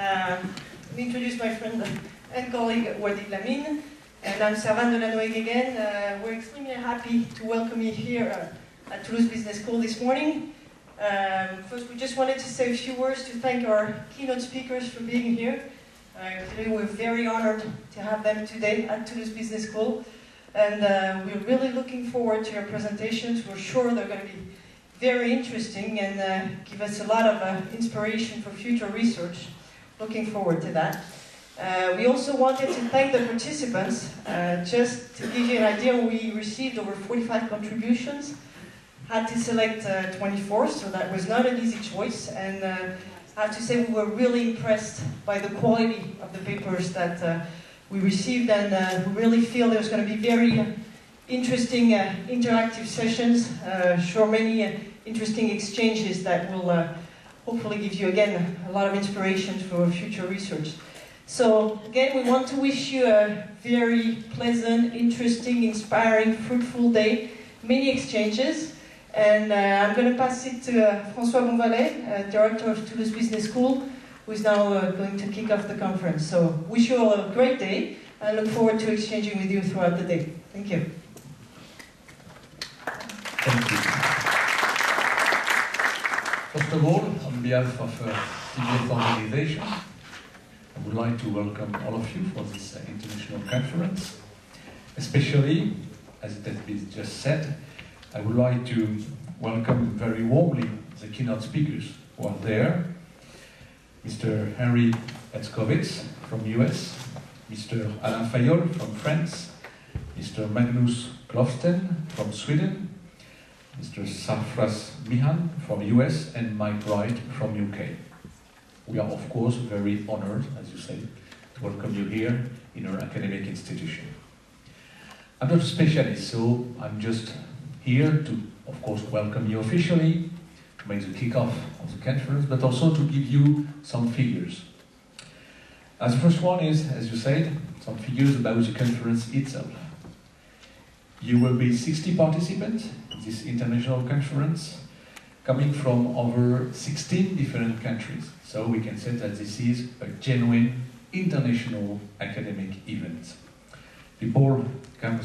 Let me introduce my friend and colleague Walid Lamine, and I'm Servan de Lanoeg again. We're extremely happy to welcome you here at Toulouse Business School this morning. First, we just wanted to say a few words to thank our keynote speakers for being here. Today we're very honored to have them today at Toulouse Business School, and we're really looking forward to your presentations. We're sure they're going to be very interesting and give us a lot of inspiration for future research. Looking forward to that. We also wanted to thank the participants. Just to give you an idea, we received over 45 contributions, had to select 24, so that was not an easy choice. And I have to say we were really impressed by the quality of the papers that we received, and we really feel there's going to be very interesting interactive sessions, sure many interesting exchanges that will hopefully give you again a lot of inspiration for future research. So again, we want to wish you a very pleasant, interesting, inspiring, fruitful day, many exchanges, and I'm going to pass it to François Bonvalet, Director of Toulouse Business School, who is now going to kick off the conference. So wish you all a great day, and I look forward to exchanging with you throughout the day. Thank you. Thank you. First of all, on behalf of TBF organization, I would like to welcome all of you for this international conference. Especially, as it has been just said, I would like to welcome very warmly the keynote speakers who are there. Mr. Henry Etzkowitz from US, Mr. Alain Fayol from France, Mr. Magnus Klofsten from Sweden, Mr. Safras Mihan from US, and Mike Wright from UK. We are, of course, very honored, as you say, to welcome you here in our academic institution. I'm not a specialist, so I'm just here to, of course, welcome you officially, to make the kickoff of the conference, but also to give you some figures. The first one is, as you said, some figures about the conference itself. You will be 60 participants in this international conference, coming from over 16 different countries. So we can say that this is a genuine international academic event. People come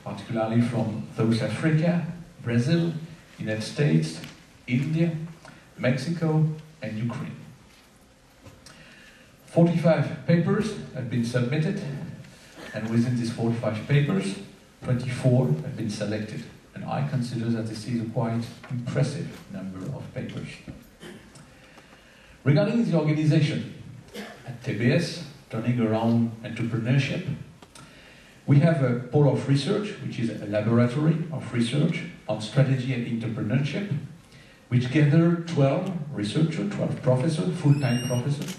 particularly from South Africa, Brazil, United States, India, Mexico, and Ukraine. 45 papers have been submitted, and within these 45 papers, 24 have been selected. And I consider that this is a quite impressive number of papers. Regarding the organization, at TBS, turning around entrepreneurship, we have a pole of research, which is a laboratory of research on strategy and entrepreneurship, which gather 12 researchers, 12 professors, full-time professors,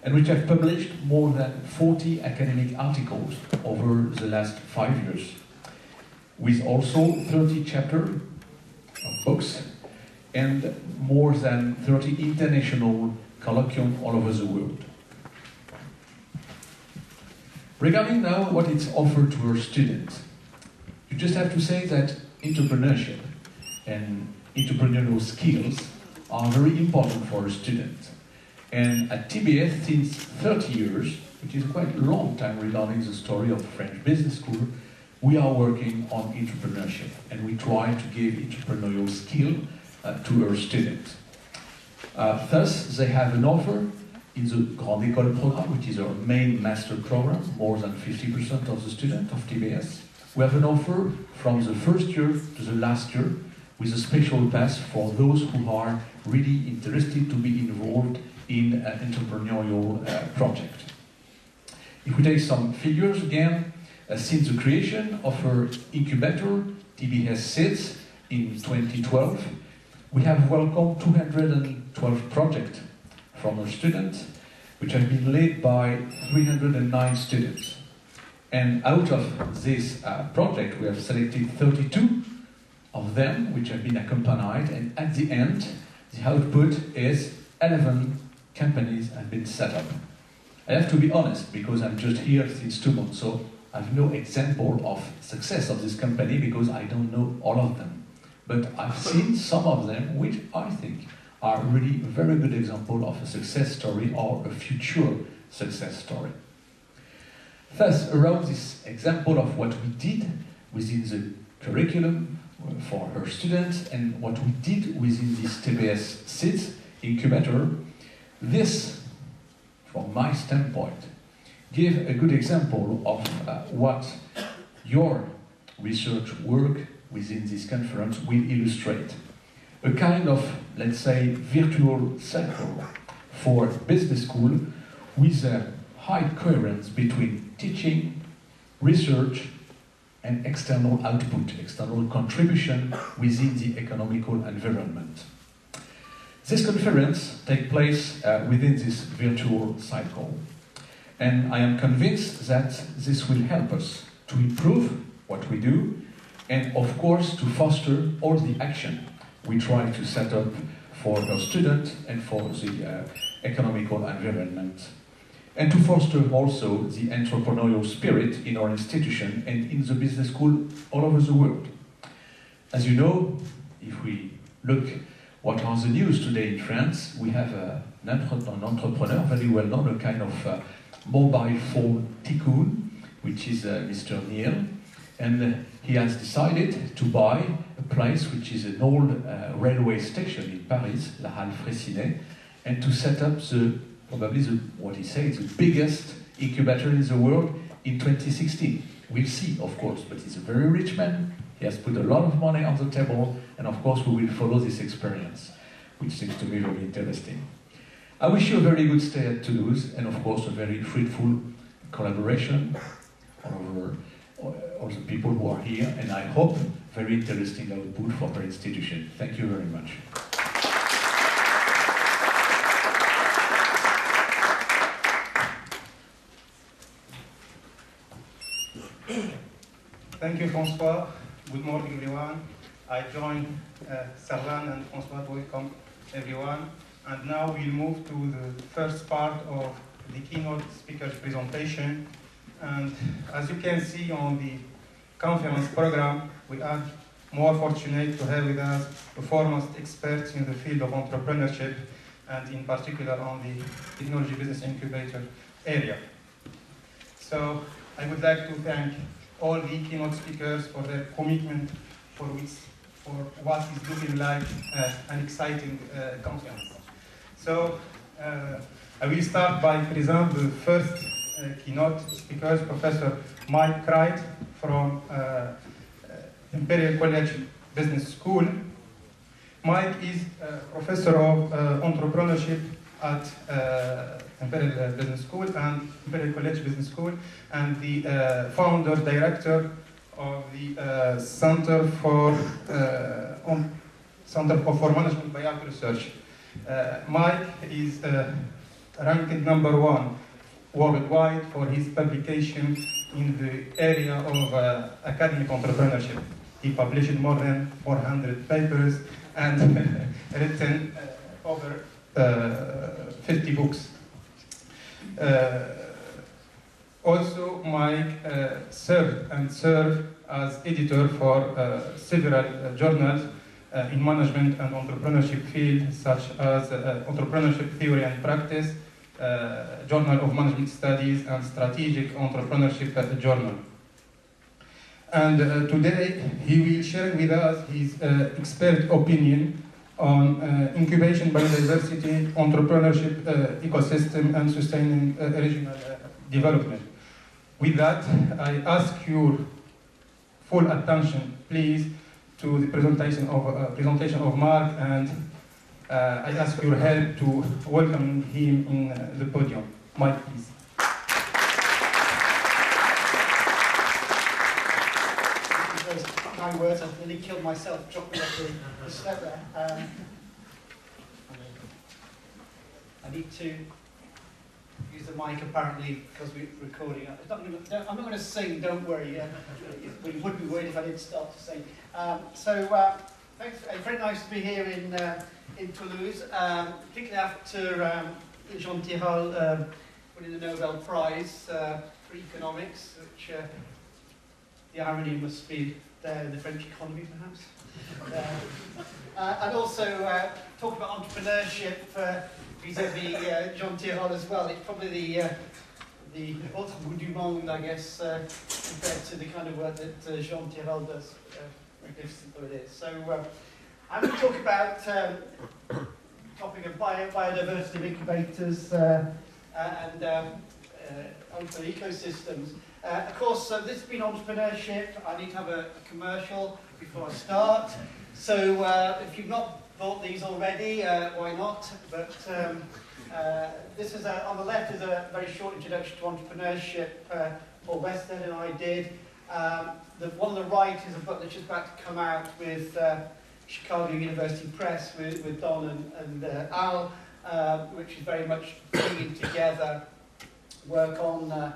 and which have published more than 40 academic articles over the last 5 years, with also 30 chapters of books and more than 30 international colloquiums all over the world. Regarding now what it's offered to our students, you just have to say that entrepreneurship and entrepreneurial skills are very important for our students. And at TBS, since 30 years, which is a quite long time regarding the story of the French Business School, we are working on entrepreneurship, and we try to give entrepreneurial skill to our students. Thus, they have an offer in the Grande École program, which is our main master program, more than 50% of the students of TBS. We have an offer from the first year to the last year, with a special pass for those who are really interested to be involved in an entrepreneurial project. If we take some figures again, since the creation of our incubator, TBS SIDS, in 2012, we have welcomed 212 projects from our students, which have been led by 309 students. And out of this project, we have selected 32 of them, which have been accompanied, and at the end, the output is 11 companies have been set up. I have to be honest, because I'm just here since 2 months, so I have no example of success of this company because I don't know all of them. But I've seen some of them which I think are really a very good example of a success story or a future success story. Thus, around this example of what we did within the curriculum for her students and what we did within this TBS SIDS incubator, this, from my standpoint, gave a good example of what your research work within this conference will illustrate. A kind of, let's say, virtual circle for business school with a high coherence between teaching, research, and external output, external contribution within the economical environment. This conference takes place within this virtual cycle. And I am convinced that this will help us to improve what we do and, of course, to foster all the action we try to set up for our students and for the economical environment. And to foster also the entrepreneurial spirit in our institution and in the business school all over the world. As you know, if we look what are the news today in France, we have an entrepreneur, very well known, a kind of mobile phone tycoon, which is Mr. Neil, and he has decided to buy a place which is an old railway station in Paris, La Halle Fraissinet, and to set up probably what he says, the biggest incubator in the world in 2016. We'll see, of course, but he's a very rich man. He has put a lot of money on the table, and of course we will follow this experience, which seems to me very interesting. I wish you a very good stay at Toulouse, and of course a very fruitful collaboration over all the people who are here, and I hope very interesting output for our institution. Thank you very much. Thank you, François. Good morning, everyone. I join Servan and François to welcome everyone. And now we'll move to the first part of the keynote speaker's presentation. And as you can see on the conference program, we are more fortunate to have with us the foremost experts in the field of entrepreneurship, and in particular on the technology business incubator area. So I would like to thank all the keynote speakers for their commitment for what is looking like an exciting conference. So I will start by presenting the first keynote speaker, Professor Mike Wright from Imperial College Business School. Mike is Professor of Entrepreneurship at Imperial Business School and Imperial College Business School, and the founder director of the Center for Management by Art Research. Mike is ranked #1 worldwide for his publication in the area of academic entrepreneurship. He published more than 400 papers and written over 50 books. Also, Mike served as editor for several journals in management and entrepreneurship field, such as Entrepreneurship Theory and Practice, Journal of Management Studies, and Strategic Entrepreneurship Journal. And today he will share with us his expert opinion on incubation, biodiversity, entrepreneurship ecosystem, and sustaining regional development. With that, I ask your full attention, please, to the presentation of Mark, and I ask your help to welcome him in the podium. Mike, please. Those kind words, I've nearly killed myself dropping off the step there. I need to use the mic apparently because we're recording. I'm not going to sing, don't worry. But you would be worried if I did start to sing. Thanks. It's very nice to be here in Toulouse, particularly after Jean Tirole winning the Nobel Prize for economics, which the irony must be there in the French economy, perhaps. And also talk about entrepreneurship vis-à-vis Jean Tirole as well. It's probably the autre bout du monde, I guess, compared to the kind of work that Jean Tirole does. Magnificent though it is. So I'm going to talk about topic of biodiversity of incubators and entrepreneurial ecosystems. Of course, this has been entrepreneurship. I need to have a commercial before I start. So if you've not bought these already, why not? But this is on the left is a very short introduction to entrepreneurship. Paul Weston and I did. The one on the right is a book that's just about to come out with Chicago University Press with Don and Al, which is very much bringing together work on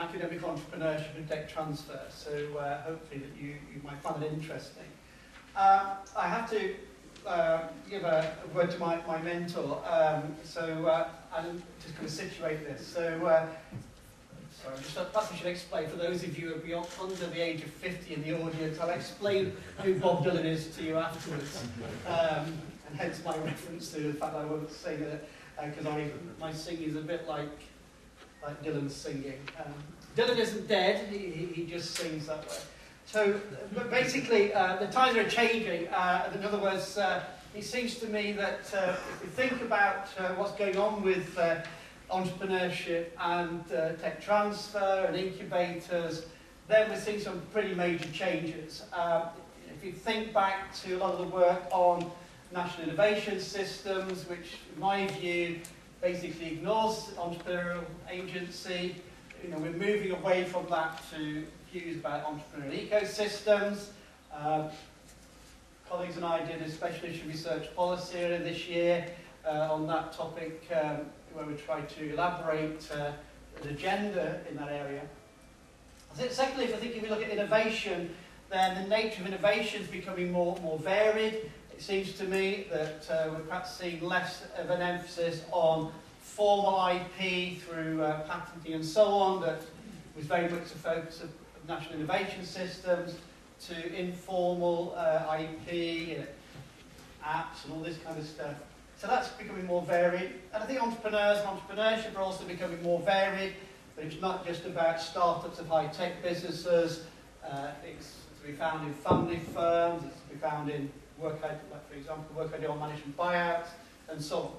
academic entrepreneurship and tech transfer. So hopefully that you might find it interesting. I have to give a word to my mentor. I'm just going to situate this. So. Sorry, perhaps I should explain, for those of you who are under the age of 50 in the audience, I'll explain who Bob Dylan is to you afterwards. And hence my reference to the fact that I won't sing it, because my singing is a bit like Dylan's singing. Dylan isn't dead, he just sings that way. So, but basically, the times are changing. In other words, it seems to me that if we think about what's going on with entrepreneurship and tech transfer and incubators, then we're seeing some pretty major changes. If you think back to a lot of the work on national innovation systems, which in my view basically ignores entrepreneurial agency, we're moving away from that to views about entrepreneurial ecosystems. Colleagues and I did a special issue research policy area this year on that topic, where we try to elaborate an agenda in that area. Secondly, if we look at innovation, then the nature of innovation is becoming more varied. It seems to me that we're perhaps seeing less of an emphasis on formal IP through patenting and so on, that was very much the focus of national innovation systems, to informal IP, apps and all this kind of stuff. So that's becoming more varied. And I think entrepreneurs and entrepreneurship are also becoming more varied, but it's not just about startups of high-tech businesses. It's to be found in family firms, it's to be found in work I do on management buyouts, and so on.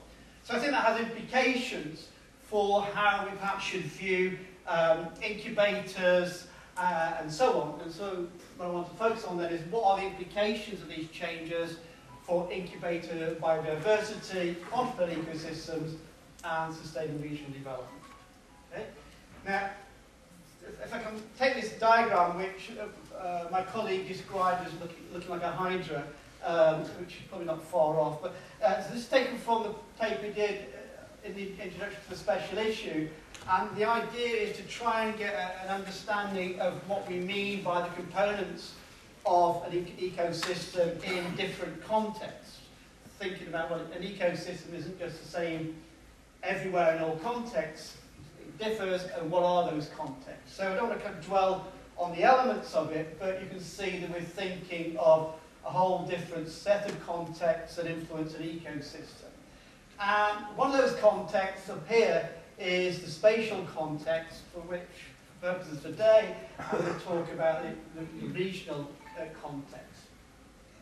So I think that has implications for how we perhaps should view incubators and so on. And so what I want to focus on then is what are the implications of these changes for incubator biodiversity, entrepreneurial ecosystems, and sustainable regional development. Okay? Now, if I can take this diagram, which my colleague described as looking like a hydra, which is probably not far off, but so this is taken from the paper we did in the introduction to the special issue, and the idea is to try and get an understanding of what we mean by the components of an ecosystem in different contexts. Thinking about, well, an ecosystem isn't just the same everywhere in all contexts, it differs, and what are those contexts? So I don't want to kind of dwell on the elements of it, but you can see that we're thinking of a whole different set of contexts that influence an ecosystem. And one of those contexts up here is the spatial context, for which, for purposes today, I'm going to talk about the regional context.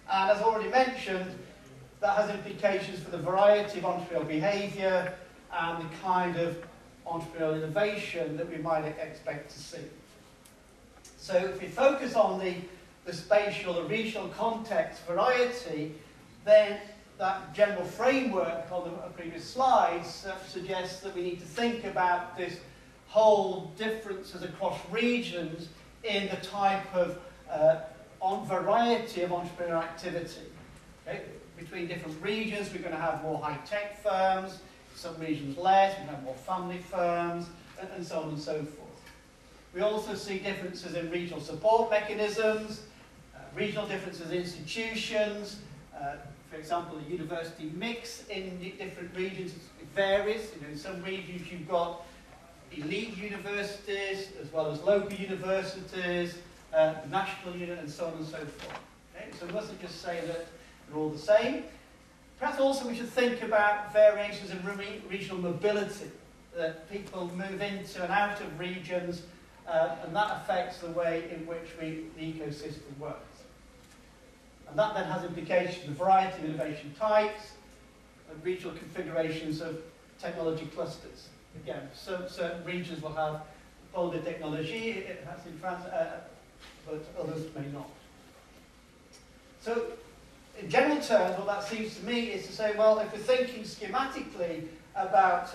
And as already mentioned, that has implications for the variety of entrepreneurial behaviour and the kind of entrepreneurial innovation that we might expect to see. So if we focus on the spatial, the regional context variety, then that general framework on the previous slides suggests that we need to think about this whole differences across regions in the type of variety of entrepreneurial activity. Okay? Between different regions, we're going to have more high-tech firms, some regions less, we're going to have more family firms, and so on and so forth. We also see differences in regional support mechanisms, regional differences in institutions. For example, the university mix in different regions varies. In some regions you've got elite universities as well as local universities, national unit, and so on and so forth. Okay? So we mustn't just say that they're all the same. Perhaps also we should think about variations in regional mobility, that people move into and out of regions, and that affects the way in which the ecosystem works. And that then has implications for a variety of innovation types and regional configurations of technology clusters. Again, certain regions will have pôle de technologie, it has in France, but others may not. So, in general terms, what that seems to me is to say, well, if we're thinking schematically about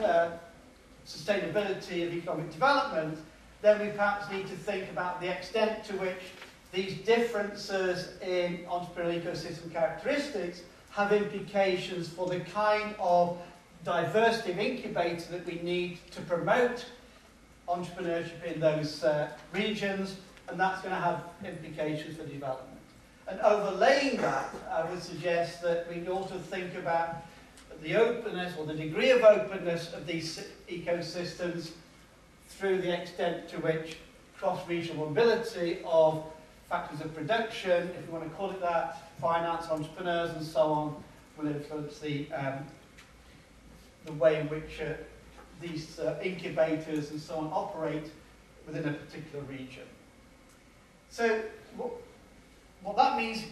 sustainability of economic development, then we perhaps need to think about the extent to which these differences in entrepreneurial ecosystem characteristics have implications for the kind of diversity of incubator that we need to promote entrepreneurship in those regions, and that's going to have implications for development. And overlaying that, I would suggest that we ought to think about the openness or the degree of openness of these ecosystems through the extent to which cross-regional mobility of factors of production, if you want to call it that, finance, entrepreneurs and so on, will influence the way in which these incubators and so on operate within a particular region. So what that means,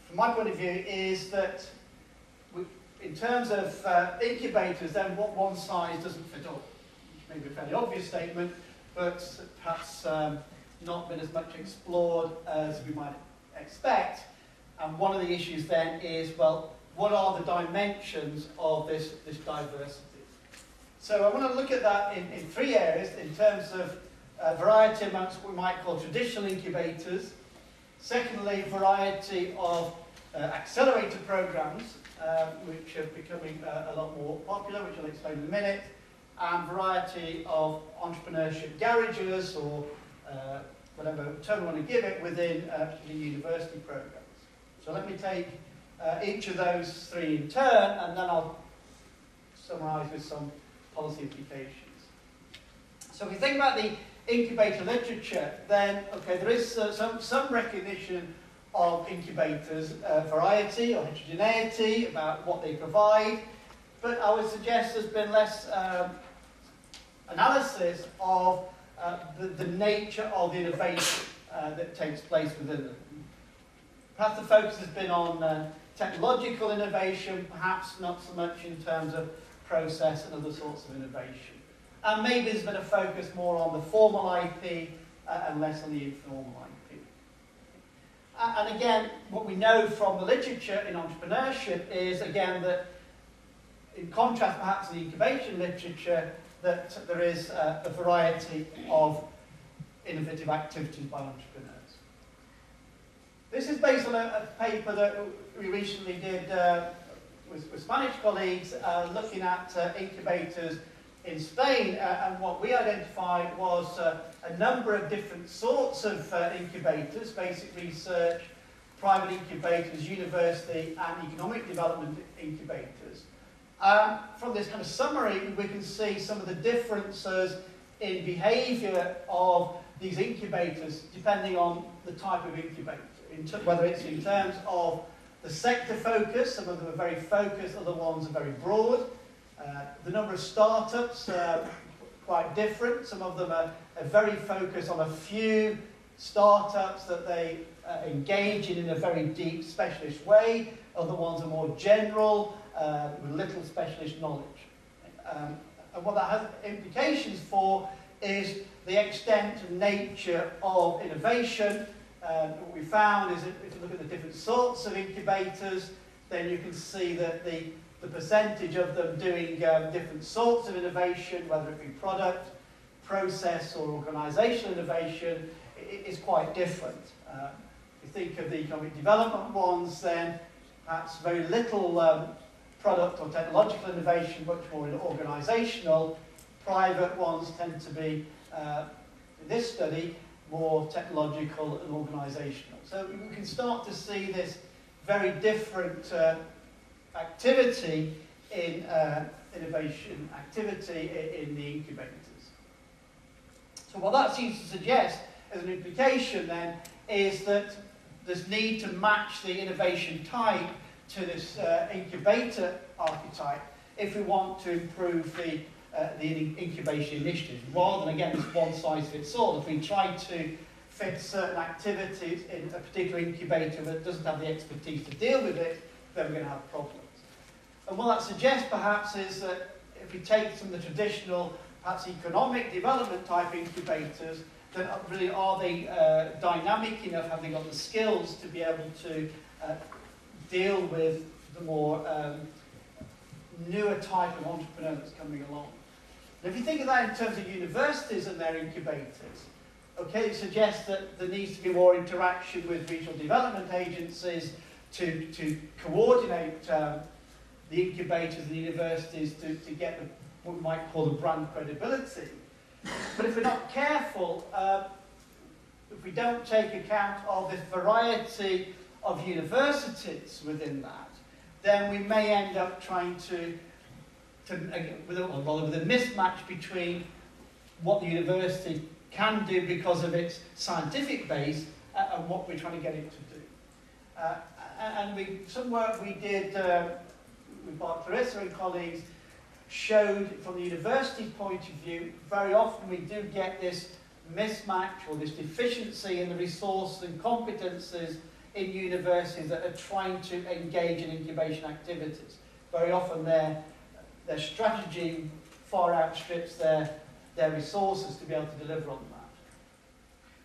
from my point of view, is that in terms of incubators, then what one size doesn't fit all, which may be a fairly obvious statement, but perhaps not been as much explored as we might expect. And one of the issues then is, well, what are the dimensions of this diversity? So I want to look at that in three areas, in terms of variety amongst what we might call traditional incubators. Secondly, variety of accelerator programs, which are becoming a lot more popular, which I'll explain in a minute, and variety of entrepreneurship garages, or whatever term we want to give it, within the university programs. So let me take each of those three in turn, and then I'll summarise with some policy implications. So if we think about the incubator literature, then, okay, there is some recognition of incubators, variety or heterogeneity, about what they provide, but I would suggest there's been less analysis of the nature of the innovation that takes place within them. Perhaps the focus has been on technological innovation, perhaps not so much in terms of process and other sorts of innovation. And maybe there's been a focus more on the formal IP and less on the informal IP. And again, what we know from the literature in entrepreneurship is, again, that in contrast perhaps to the incubation literature, that there is a variety of innovative activities by entrepreneurs. This is based on a paper that we recently did with Spanish colleagues, looking at incubators in Spain, and what we identified was a number of different sorts of incubators: basic research, private incubators, university and economic development incubators. From this kind of summary, we can see some of the differences in behaviour of these incubators depending on the type of incubator, whether it's in terms of the sector focus. Some of them are very focused, other ones are very broad. The number of startups are quite different. Some of them are very focused on a few startups that they engage in a very deep specialist way. Other ones are more general, with little specialist knowledge. And what that has implications for is the extent and nature of innovation. What we found is that if you look at the different sorts of incubators, then you can see that the percentage of them doing different sorts of innovation, whether it be product, process or organisational innovation, is quite different. If you think of the economic development ones, then perhaps very little product or technological innovation, much more in organisational. Private ones tend to be, in this study, more technological and organisational. So we can start to see this very different activity in innovation activity in the incubators. So what that seems to suggest as an implication then is that there's need to match the innovation type to this incubator archetype if we want to improve the incubation initiatives, rather than, again, this one-size-fits-all. If we try to fit certain activities in a particular incubator that doesn't have the expertise to deal with it, then we're going to have problems. And what that suggests, perhaps, is that if we take some of the traditional, perhaps economic development type incubators, then really are they dynamic enough, have they got the skills to be able to deal with the more newer type of entrepreneur that's coming along. And if you think of that in terms of universities and their incubators, okay, it suggests that there needs to be more interaction with regional development agencies to coordinate the incubators and the universities to get what we might call the brand credibility. But if we're not careful, if we don't take account of this variety of universities within that, then we may end up trying with a mismatch between what the university can do because of its scientific base and what we're trying to get it to do. And some work we did with Clarissa and colleagues showed from the university point of view, very often we do get this mismatch or this deficiency in the resources and competences in universities that are trying to engage in incubation activities. Very often their strategy far outstrips their resources to be able to deliver on that.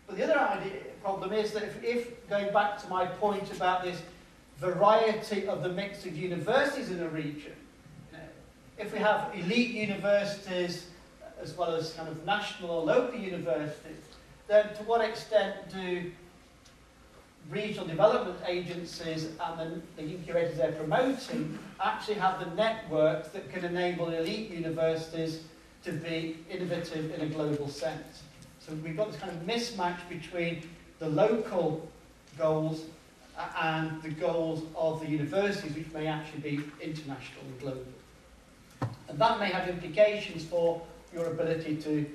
But the other problem is that if going back to my point about this variety of the mix of universities in a region, if we have elite universities as well as kind of national or local universities, then to what extent do regional development agencies and the incubators they're promoting actually have the networks that can enable elite universities to be innovative in a global sense? So we've got this kind of mismatch between the local goals and the goals of the universities, which may actually be international and global. And that may have implications for your ability to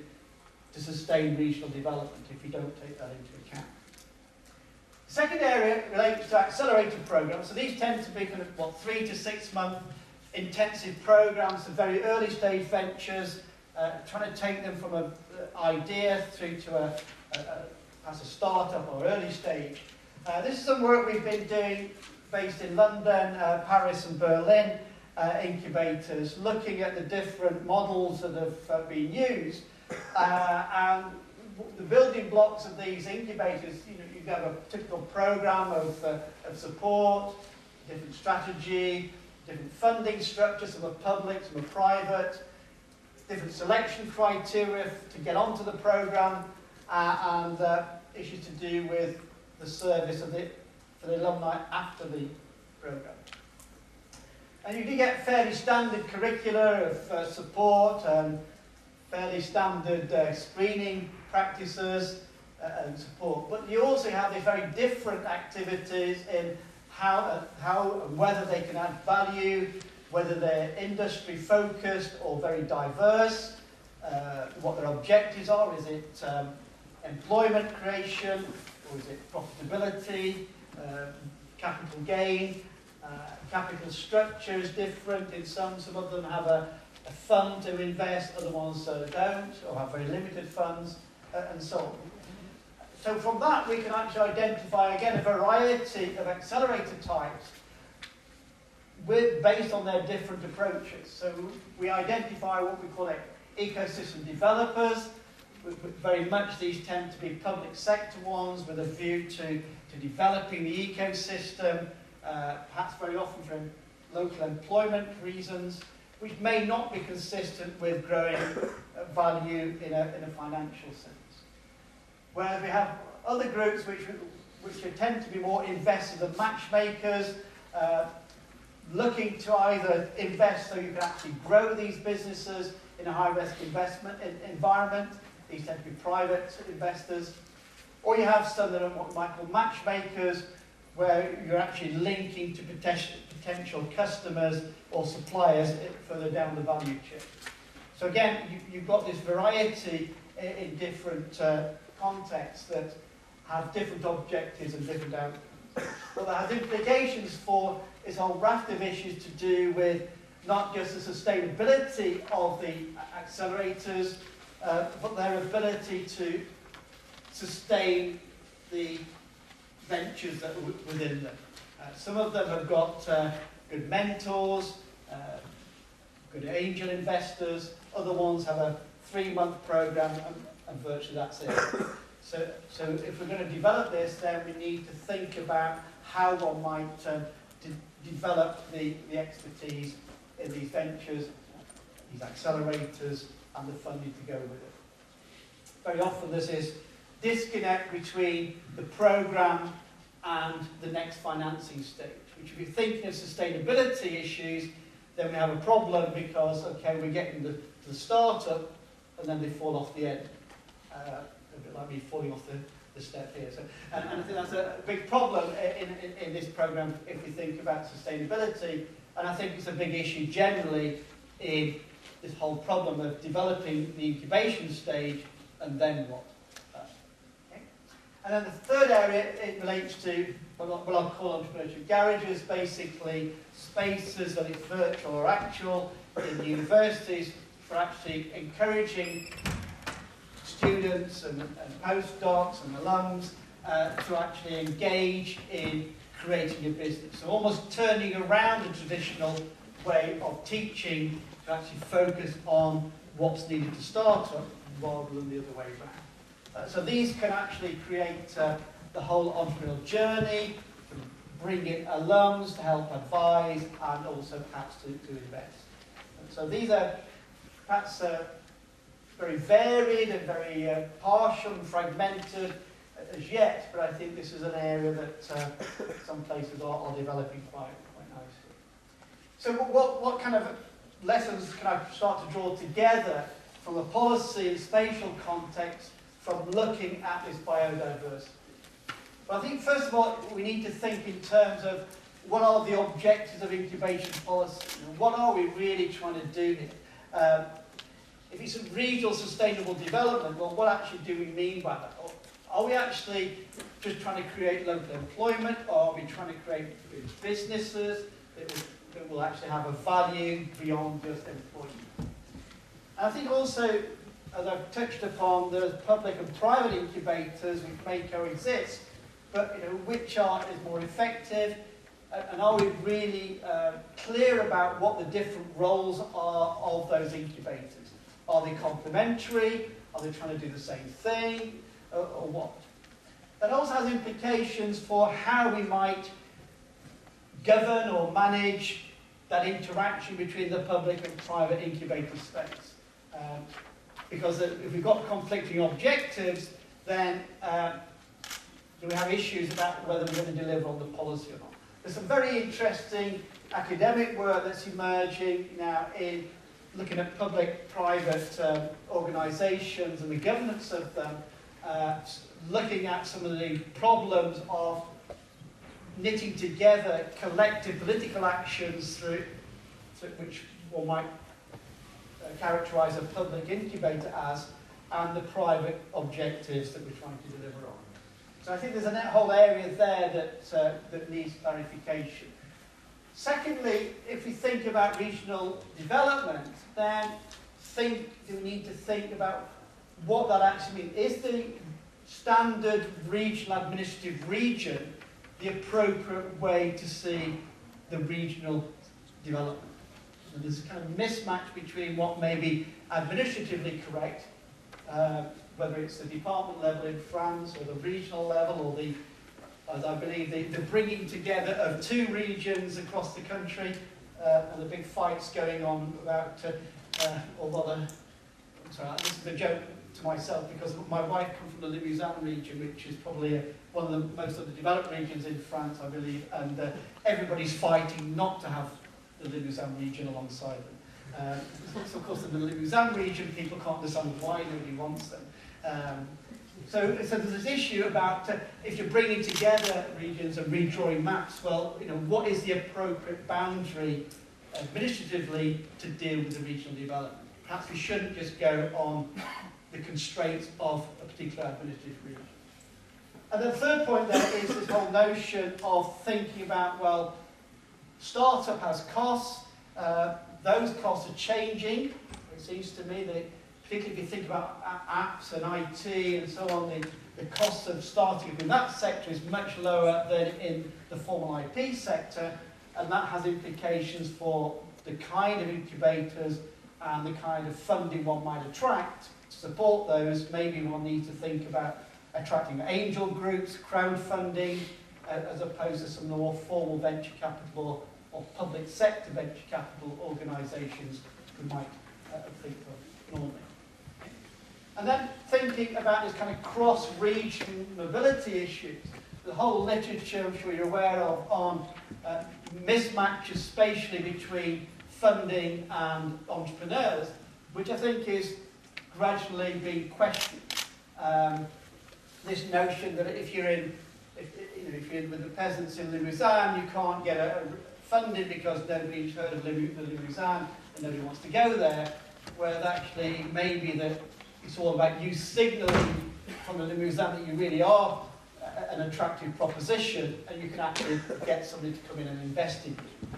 sustain regional development if you don't take that into account. The second area relates to accelerated programs. So these tend to be kind of, 3 to 6 month intensive programs of very early stage ventures, trying to take them from an idea through to as a startup or early stage. This is some work we've been doing based in London, Paris and Berlin incubators, looking at the different models that have been used. And the building blocks of these incubators, you have a typical program of support, different strategy, different funding structures, some are public, some are private, different selection criteria to get onto the program, and issues to do with the service for the alumni after the program. And you do get fairly standard curricula of support and fairly standard screening practices and support. But you also have these very different activities in how and whether they can add value, whether they're industry focused or very diverse, what their objectives are. Is it employment creation, or is it profitability, capital gain? Capital structure is different in some of them have a fund to invest, other ones don't, or have very limited funds, and so on. So from that we can actually identify again a variety of accelerator types based on their different approaches. So we identify what we call ecosystem developers. Very much these tend to be public sector ones with a view to developing the ecosystem, perhaps very often for local employment reasons, which may not be consistent with growing value in a financial sense. Whereas we have other groups which tend to be more investors and matchmakers, looking to either invest so you can actually grow these businesses in a high-risk investment environment. These tend to be private investors. Or you have some that are what we might call matchmakers, where you're actually linking to potential customers or suppliers further down the value chain. So again, you've got this variety in different contexts that have different objectives and different outcomes. But that has implications for this whole raft of issues to do with not just the sustainability of the accelerators, but their ability to sustain the ventures that are within them. Some of them have got good mentors, good angel investors. Other ones have a 3-month program, and virtually that's it. So if we're going to develop this, then we need to think about how one might develop the expertise in these ventures, these accelerators, and the funding to go with it. Very often there's this disconnect between the program and the next financing stage, which if you're thinking of sustainability issues, then we have a problem because, okay, we're getting the startup, and then they fall off the end. A bit like me falling off the step here. So, and I think that's a big problem in this program if we think about sustainability. And I think it's a big issue generally in this whole problem of developing the incubation stage and then what. Okay. And then the third area, it relates to what I'll call entrepreneurship garages, basically spaces, whether it's virtual or actual, in universities for actually encouraging students and postdocs and alums to actually engage in creating a business. So almost turning around the traditional way of teaching to actually focus on what's needed to start up rather than the other way around. So these can actually create the whole entrepreneurial journey, bring in alums to help advise and also perhaps to invest. And so these are perhaps very varied and very partial and fragmented as yet, but I think this is an area that some places are developing quite nicely. So what kind of lessons can I start to draw together from a policy and spatial context from looking at this biodiversity? Well, I think first of all we need to think in terms of what are the objectives of incubation policy? What are we really trying to do here? If it's a regional sustainable development, well, what actually do we mean by that? Are we actually just trying to create local employment, or are we trying to create businesses that will actually have a value beyond just employment? And I think also, as I've touched upon, there's public and private incubators which may coexist, but which is more effective, and are we really clear about what the different roles are of those incubators? Are they complementary? Are they trying to do the same thing? Or what? That also has implications for how we might govern or manage that interaction between the public and private incubator space. Because if we've got conflicting objectives, then do we have issues about whether we're going to deliver on the policy or not? There's some very interesting academic work that's emerging now in looking at public-private organisations and the governance of them, looking at some of the problems of knitting together collective political actions through which one might characterise a public incubator as, and the private objectives that we're trying to deliver on. So I think there's a whole area there that needs clarification. Secondly, if we think about regional development, then do we need to think about what that actually means. Is the standard regional administrative region the appropriate way to see the regional development? So there's a kind of mismatch between what may be administratively correct, whether it's the department level in France or the regional level or the, as I believe, the bringing together of two regions across the country, and the big fights going on about, although this is a joke to myself because my wife comes from the Limousin region, which is probably one of the most underdeveloped regions in France, I believe, and everybody's fighting not to have the Limousin region alongside them. So of course in the Limousin region people can't understand why nobody wants them. So there's this issue about if you're bringing together regions and redrawing maps, well, what is the appropriate boundary administratively to deal with the regional development? Perhaps we shouldn't just go on the constraints of a particular administrative region. And the third point there is this whole notion of thinking about, well, Startup has costs. Those costs are changing. It seems to me that, particularly if you think about apps and IT and so on, the cost of starting up in that sector is much lower than in the formal IP sector, and that has implications for the kind of incubators and the kind of funding one might attract. To support those, maybe one needs to think about attracting angel groups, crowdfunding, as opposed to some more formal venture capital or public sector venture capital organisations we might think of normally. And then thinking about this kind of cross-regional mobility issues, the whole literature, I'm sure you're aware of, on mismatches spatially between funding and entrepreneurs, which I think is gradually being questioned. This notion that if you're in with the peasants in Limousin, you can't get funded because nobody's heard of the Limousin and nobody wants to go there, whereas actually maybe that it's all about you signalling from the Limousin that you really are an attractive proposition, and you can actually get somebody to come in and invest in you.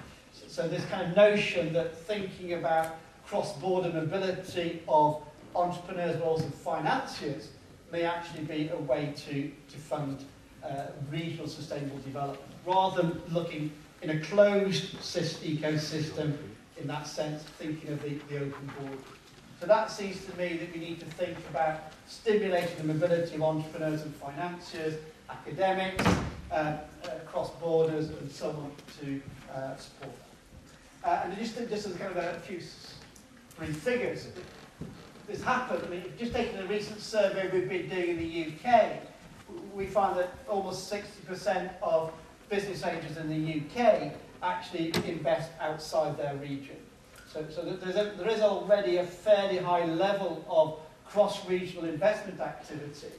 So this kind of notion that thinking about cross-border mobility of entrepreneurs but also financiers may actually be a way to fund regional sustainable development, rather than looking in a closed ecosystem in that sense, thinking of the open board. So that seems to me that we need to think about stimulating the mobility of entrepreneurs and financiers, academics, across borders, and so on to support that. And just as kind of a few brief figures, this happened. I mean, just taking a recent survey we've been doing in the UK, we find that almost 60% of business angels in the UK actually invest outside their region. So there is already a fairly high level of cross-regional investment activity.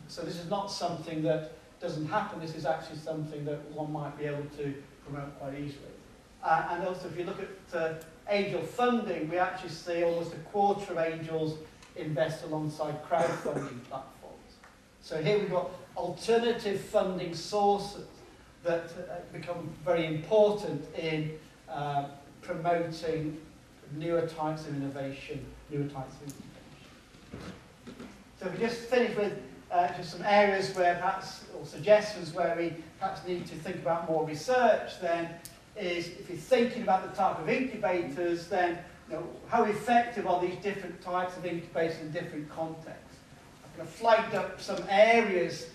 So this is not something that doesn't happen. This is actually something that one might be able to promote quite easily. And also, if you look at angel funding, we actually see almost a quarter of angels invest alongside crowdfunding platforms. So here we've got alternative funding sources that become very important in promoting newer types of innovation, newer types of incubation. So if we just finish with just some areas where perhaps, or suggestions where we perhaps need to think about more research, then is if you're thinking about the type of incubators, then how effective are these different types of incubators in different contexts? I've kind of flagged up some areas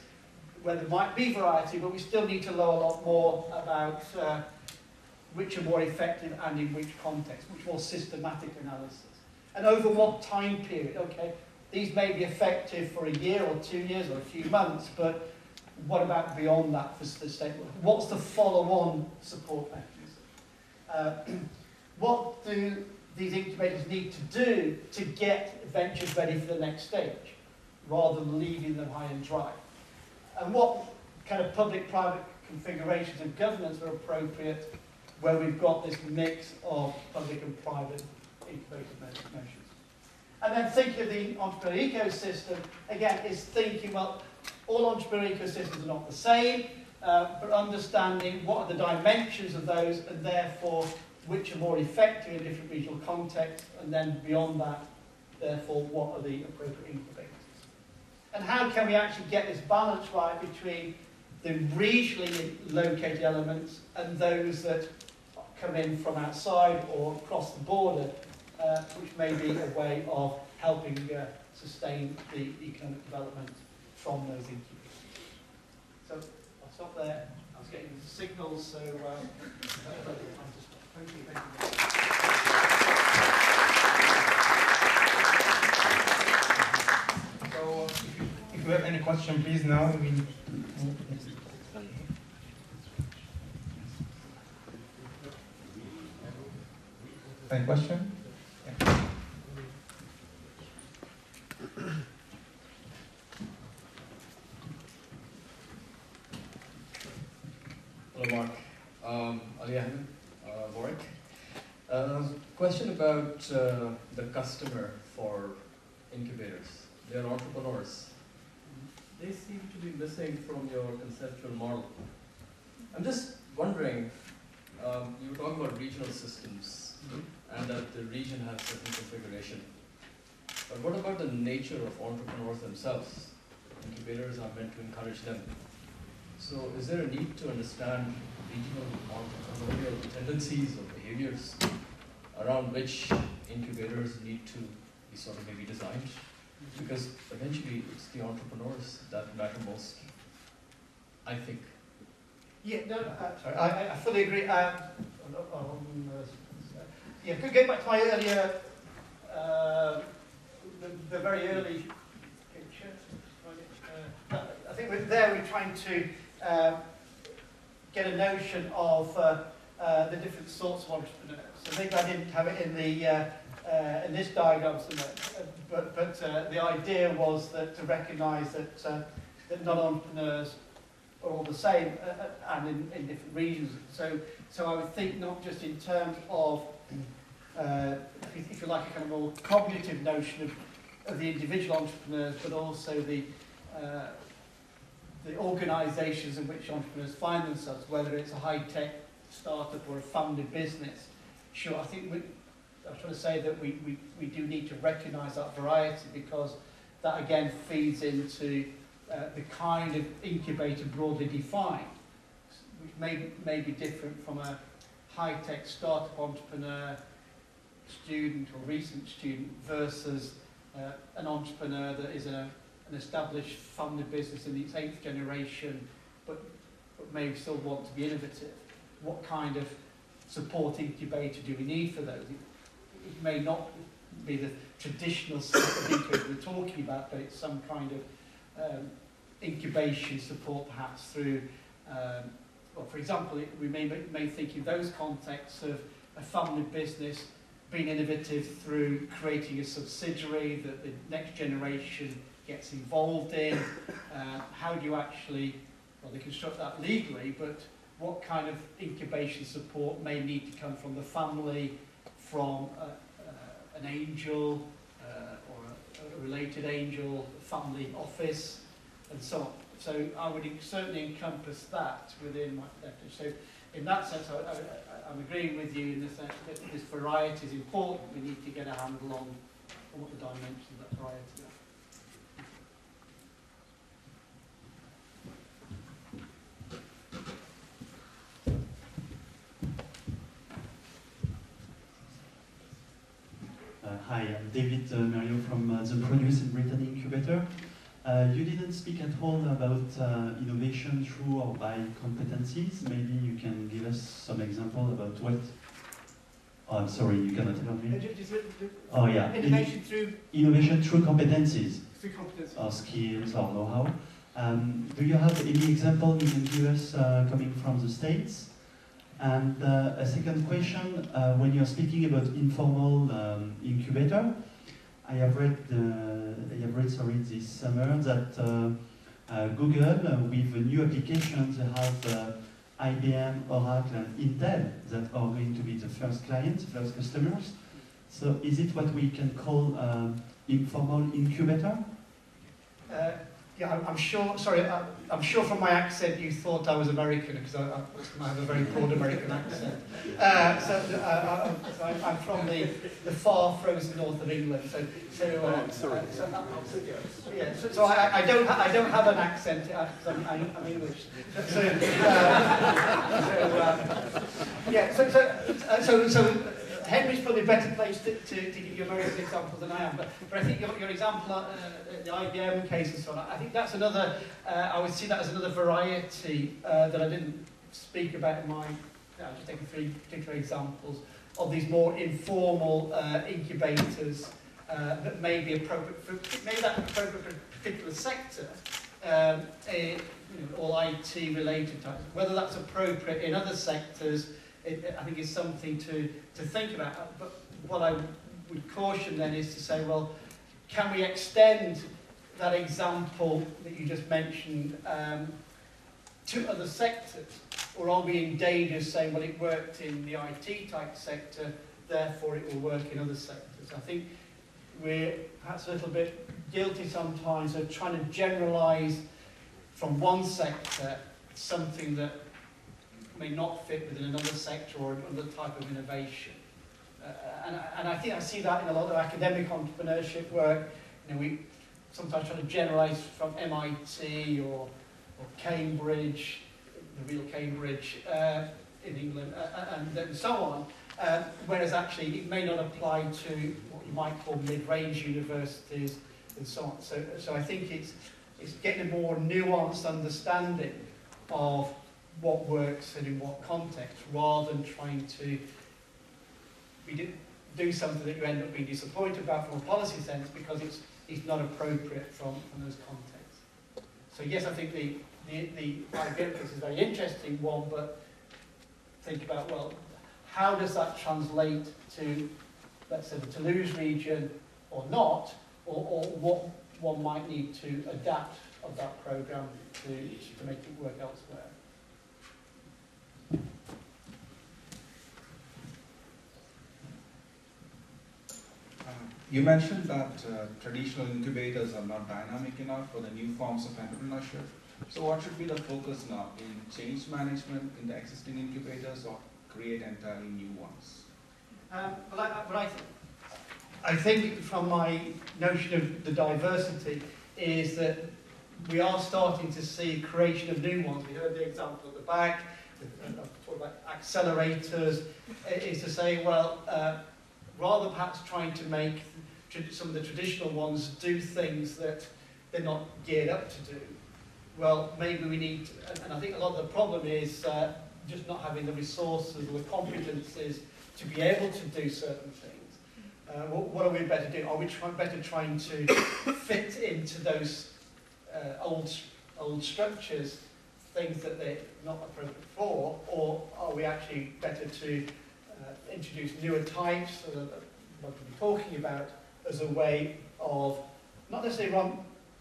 where there might be variety, but we still need to know a lot more about which are more effective and in which context, much more systematic analysis. And over what time period? Okay, these may be effective for a year or 2 years or a few months, but what about beyond that for the state? What's the follow-on support mechanism? What do these incubators need to do to get ventures ready for the next stage, rather than leaving them high and dry? And what kind of public-private configurations of governance are appropriate where we've got this mix of public and private incubator measures? And then thinking of the entrepreneur ecosystem, again, is thinking, well, all entrepreneur ecosystems are not the same, but understanding what are the dimensions of those, and therefore which are more effective in different regional contexts, and then beyond that, therefore, what are the appropriate incubators. And how can we actually get this balance right between the regionally located elements and those that come in from outside or across the border, which may be a way of helping sustain the economic development from those incubators. So I'll stop there. I was getting the signals, so thank you. So if you have any question, please now. Any question? Yeah. Hello, Mark. Ali Ahmed, Warwick. Question about the customer for incubators. They are entrepreneurs. They seem to be missing from your conceptual model. I'm just wondering, regional systems and that the region has certain configuration. But what about the nature of entrepreneurs themselves? Incubators are meant to encourage them. So is there a need to understand regional entrepreneurial tendencies or behaviors around which incubators need to be sort of maybe designed? Because eventually it's the entrepreneurs that matter most, I think. Yeah, no, sorry, I fully agree. Yeah, going back to my earlier, the very early picture. I think we're trying to get a notion of the different sorts of entrepreneurs. So maybe I didn't have it in the in this diagram, but the idea was that to recognise that non-entrepreneurs are all the same and in different regions. So I would think not just in terms of, if you like, a kind of more cognitive notion of the individual entrepreneurs, but also the organisations in which entrepreneurs find themselves, whether it's a high-tech startup or a family business. Sure, I think I'm trying to say that we do need to recognise that variety, because that again feeds into the kind of incubator broadly defined, which may be different from a high-tech startup entrepreneur, student or recent student versus an entrepreneur that is an established family business in its 8th generation, but may still want to be innovative. What kind of support incubator do we need for those? It may not be the traditional sort of incubator we're talking about, but it's some kind of incubation support, perhaps through, well, for example, we may think in those contexts of a family business being innovative through creating a subsidiary that the next generation gets involved in. How do you actually, well, they construct that legally, but what kind of incubation support may need to come from the family, from an angel or a related angel, family office, and so on. So I would certainly encompass that within my definition. So in that sense, I'm agreeing with you in the sense that this variety is important. We need to get a handle on what the dimensions of that variety are. Hi, I'm David Mario from the Produce in Britain Incubator. You didn't speak at all about innovation through or by competencies. Maybe you can give us some example about what... Oh, I'm sorry, you cannot tell me. Oh, yeah. Innovation through... Innovation through competencies. Through competencies. Or skills or know-how. Do you have any example you can give us coming from the States? And a second question, when you're speaking about informal incubator, I have read this summer that Google, with the new applications, they have IBM, Oracle, and Intel that are going to be the first clients, first customers. So is it what we can call informal incubator? Yeah, I'm sure. Sorry, I'm sure from my accent you thought I was American, because I have a very broad American accent. I'm from the far frozen north of England. So I don't have an accent because I'm English. So Henry's probably a better placed to give you American examples than I am, but I think your example, the IBM case and so on, I think that's another, I would see that as another variety that I didn't speak about in my, I'll just take 3 particular examples of these more informal incubators that may be appropriate for, for a particular sector, all IT related types. Whether that's appropriate in other sectors, I think is something to think about. But what I would caution then is to say, well, can we extend that example that you just mentioned to other sectors? Or are we in danger of saying, well, it worked in the IT type sector, therefore it will work in other sectors? I think we're perhaps a little bit guilty sometimes of trying to generalise from one sector something that may not fit within another sector or another type of innovation. And I think I see that in a lot of academic entrepreneurship work. You know, we sometimes try to generalize from MIT or Cambridge, the real Cambridge in England, and so on. Whereas actually it may not apply to what you might call mid-range universities and so on. So I think it's getting a more nuanced understanding of what works and in what context, rather than trying to do something that you end up being disappointed about from a policy sense because it's not appropriate from those contexts. So yes, I think the idea is a very interesting one, but think about, well, how does that translate to, let's say, the Toulouse region or not, or what one might need to adapt of that programme to make it work elsewhere. You mentioned that traditional incubators are not dynamic enough for the new forms of entrepreneurship. So what should be the focus now, in change management in the existing incubators or create entirely new ones? I think from my notion of the diversity is that we are starting to see creation of new ones. We heard the example at the back, talk about accelerators, is to say, well, rather perhaps trying to make some of the traditional ones do things that they're not geared up to do. Well, maybe we need, and I think a lot of the problem is just not having the resources or the competencies to be able to do certain things. What are we better doing? Are we better trying to fit into those old structures things that they're not appropriate for, or are we actually better to introduce newer types, what we'll be talking about, as a way of not necessarily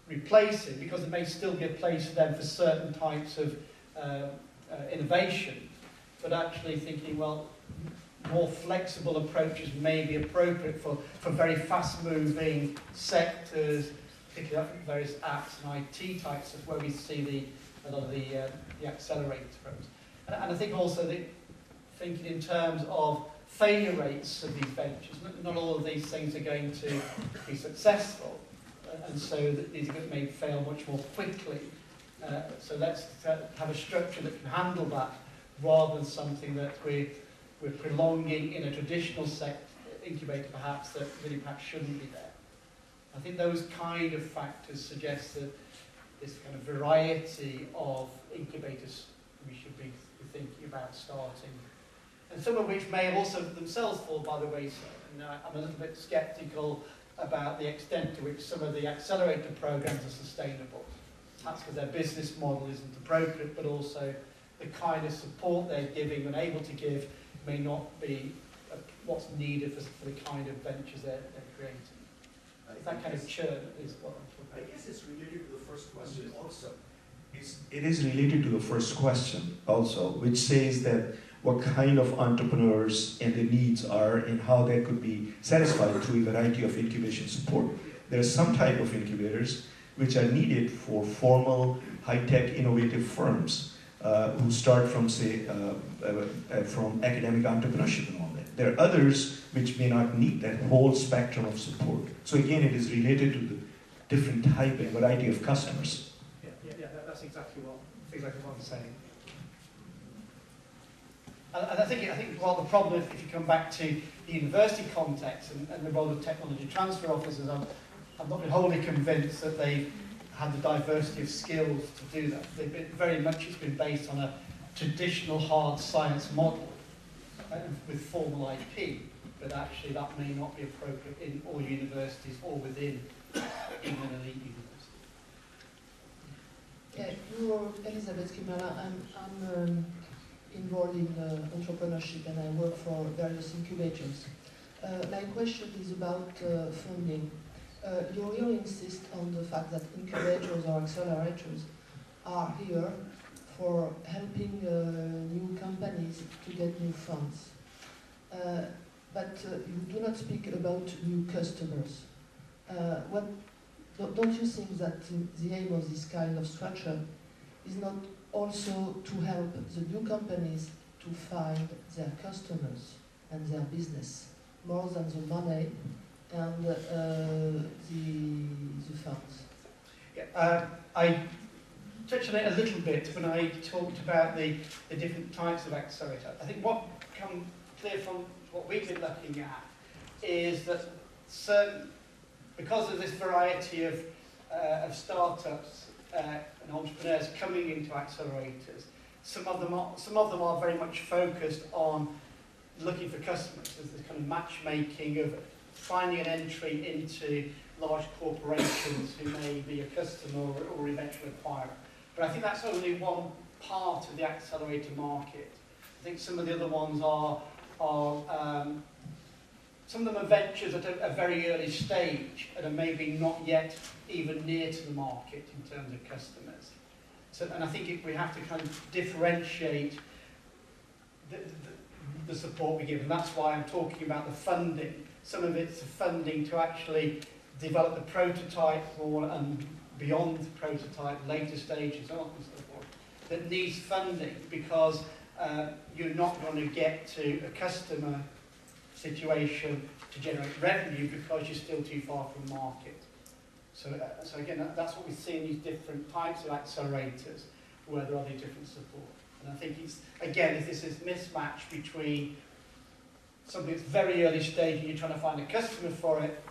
replacing, because there may still be a place for them for certain types of innovation, but actually thinking, well, more flexible approaches may be appropriate for very fast-moving sectors, particularly various apps and IT types, is where we see a lot of the accelerator programs. And I think also that thinking in terms of failure rates of these ventures, not all of these things are going to be successful, and so that these may fail much more quickly. So let's have a structure that can handle that, rather than something that we're prolonging in a traditional incubator perhaps that really perhaps shouldn't be there. I think those kind of factors suggest that this kind of variety of incubators we should be thinking about starting, and some of which may also themselves fall by the wayside. And I'm a little bit sceptical about the extent to which some of the accelerator programs are sustainable. That's because their business model isn't appropriate, but also the kind of support they're giving and able to give may not be what's needed for the kind of ventures they're creating. That kind of churn is what I'm talking about. I guess it's related to the first question also. It is related to the first question also, which says that what kind of entrepreneurs and the needs are and how that could be satisfied through a variety of incubation support. There are some type of incubators which are needed for formal, high-tech, innovative firms who start from, say, from academic entrepreneurship and all that. There are others which may not need that whole spectrum of support. So again, it is related to the different type and variety of customers. Yeah, that's exactly what I'm saying. And I think well, the problem, if you come back to the university context and the role of technology transfer officers, I'm not wholly convinced that they've had the diversity of skills to do that. Very much it's been based on a traditional hard science model with formal IP, but actually that may not be appropriate in all universities or within even an elite university. Yeah, you're Elisabeth Kimala. I'm involved in entrepreneurship and I work for various incubators. My question is about funding. You really insist on the fact that incubators or accelerators are here for helping new companies to get new funds. But you do not speak about new customers. Don't you think that the aim of this kind of structure is not also to help the new companies to find their customers and their business, more than the money and the funds. Yeah, I touched on it a little bit when I talked about the different types of accelerator. I think what become clear from what we've been looking at is that because of this variety of startups and entrepreneurs coming into accelerators, some of them are very much focused on looking for customers. There's this kind of matchmaking of finding an entry into large corporations who may be a customer or eventual acquirer. But I think that's only one part of the accelerator market. I think some of the other ones are some of them are ventures at a very early stage and are maybe not yet even near to the market in terms of customers. So, and I think we have to kind of differentiate the support we give, and that's why I'm talking about the funding. Some of it's the funding to actually develop the prototype and beyond the prototype, later stages, so on and so forth, that needs funding because you're not going to get to a customer situation to generate revenue because you're still too far from market. So again, that's what we see in these different types of accelerators, where there are these different support. And I think it's this mismatch between something that's very early stage and you're trying to find a customer for it,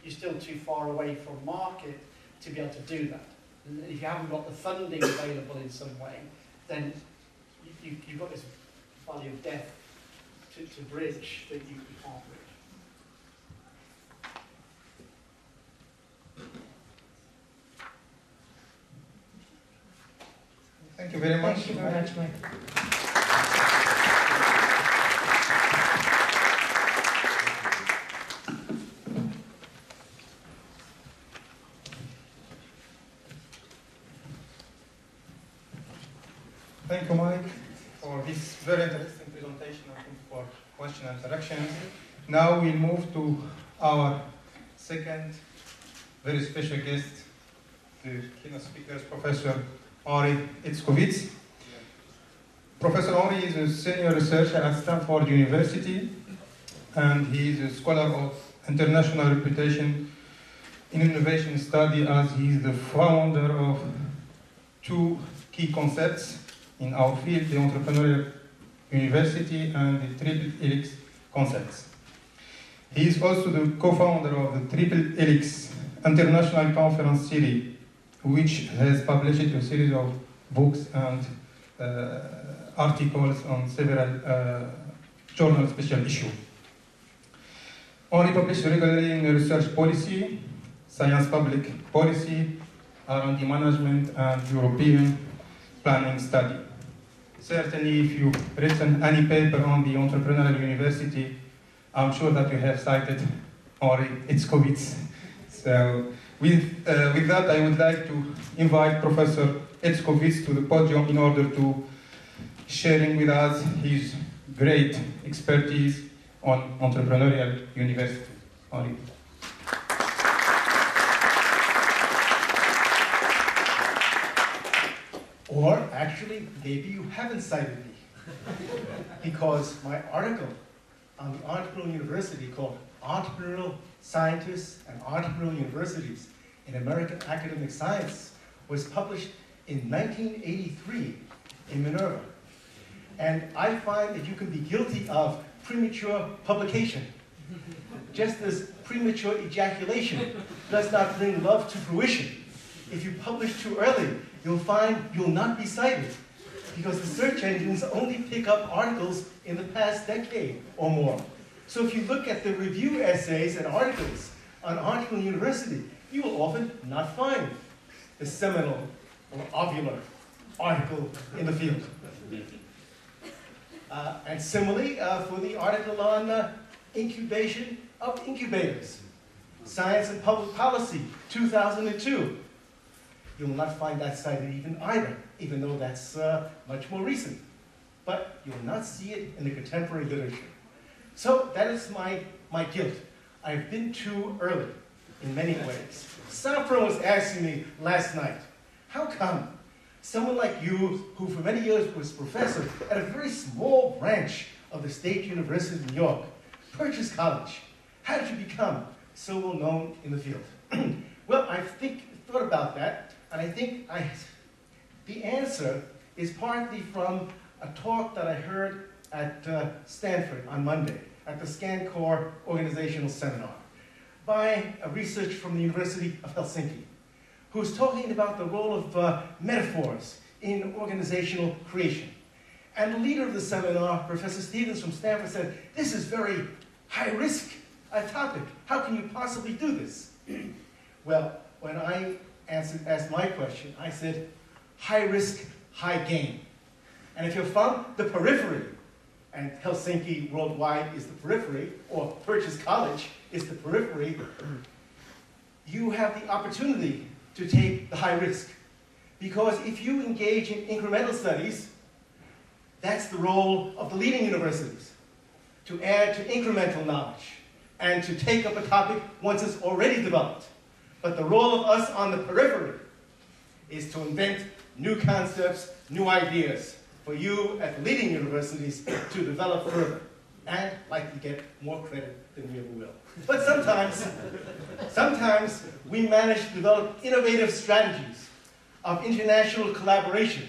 you're still too far away from market to be able to do that. And if you haven't got the funding available in some way, then you've got this valley of death to bridge that you can't bridge. Thank you very much. Thank you very much, Mike. Thank you, Mike, for this very interesting presentation and for question and interactions. Now we'll move to our second very special guest, the keynote speaker, Professor Henri Etzkowitz. Professor Henri is a senior researcher at Stanford University, and he is a scholar of international reputation in innovation study, as he is the founder of two key concepts in our field, the entrepreneurial university and the triple helix concepts. He is also the co-founder of the Triple Helix International Conference Series, which has published a series of books and articles on several journal special issues. Henri publishes regularly in research policy, science public policy, R&D management, and European planning study. Certainly, if you've written any paper on the entrepreneurial university, I'm sure that you have cited Henri Etzkowitz. So, with that, I would like to invite Professor Etzkowitz to the podium in order to sharing with us his great expertise on entrepreneurial university. Henri. Or actually, maybe you haven't cited me. Because my article on the Entrepreneurial University called Entrepreneurial Scientists and Entrepreneurial Universities in American Academic Science was published in 1983 in Minerva. And I find that you can be guilty of premature publication, just as premature ejaculation does not bring love to fruition. If you publish too early, you'll find you'll not be cited, because the search engines only pick up articles in the past decade or more. So if you look at the review essays and articles on Entrepreneurial University, you will often not find the seminal or ovular article in the field. And similarly, for the article on incubation of incubators, Science and Public Policy, 2002. You will not find that cited even though that's much more recent. But you will not see it in the contemporary literature. So that is my guilt. I've been too early in many ways. Safra was asking me last night, how come Someone like you, who for many years was professor at a very small branch of the State University of New York, Purchase College. How did you become so well known in the field? Well, I thought about that, and I think the answer is partly from a talk that I heard at Stanford on Monday at the ScanCore Organizational Seminar by a researcher from the University of Helsinki, who was talking about the role of metaphors in organizational creation. And the leader of the seminar, Professor Stevens from Stanford, said, "This is very high-risk topic. How can you possibly do this?" Well, when I asked my question, I said, high risk, high gain. And if you're from the periphery, and Helsinki worldwide is the periphery, or Purchase College is the periphery, you have the opportunity to take the high risk. Because if you engage in incremental studies, that's the role of the leading universities, to add to incremental knowledge and to take up a topic once it's already developed. But the role of us on the periphery is to invent new concepts, new ideas for you at the leading universities to develop further and likely get more credit than we ever will. But sometimes we manage to develop innovative strategies of international collaboration.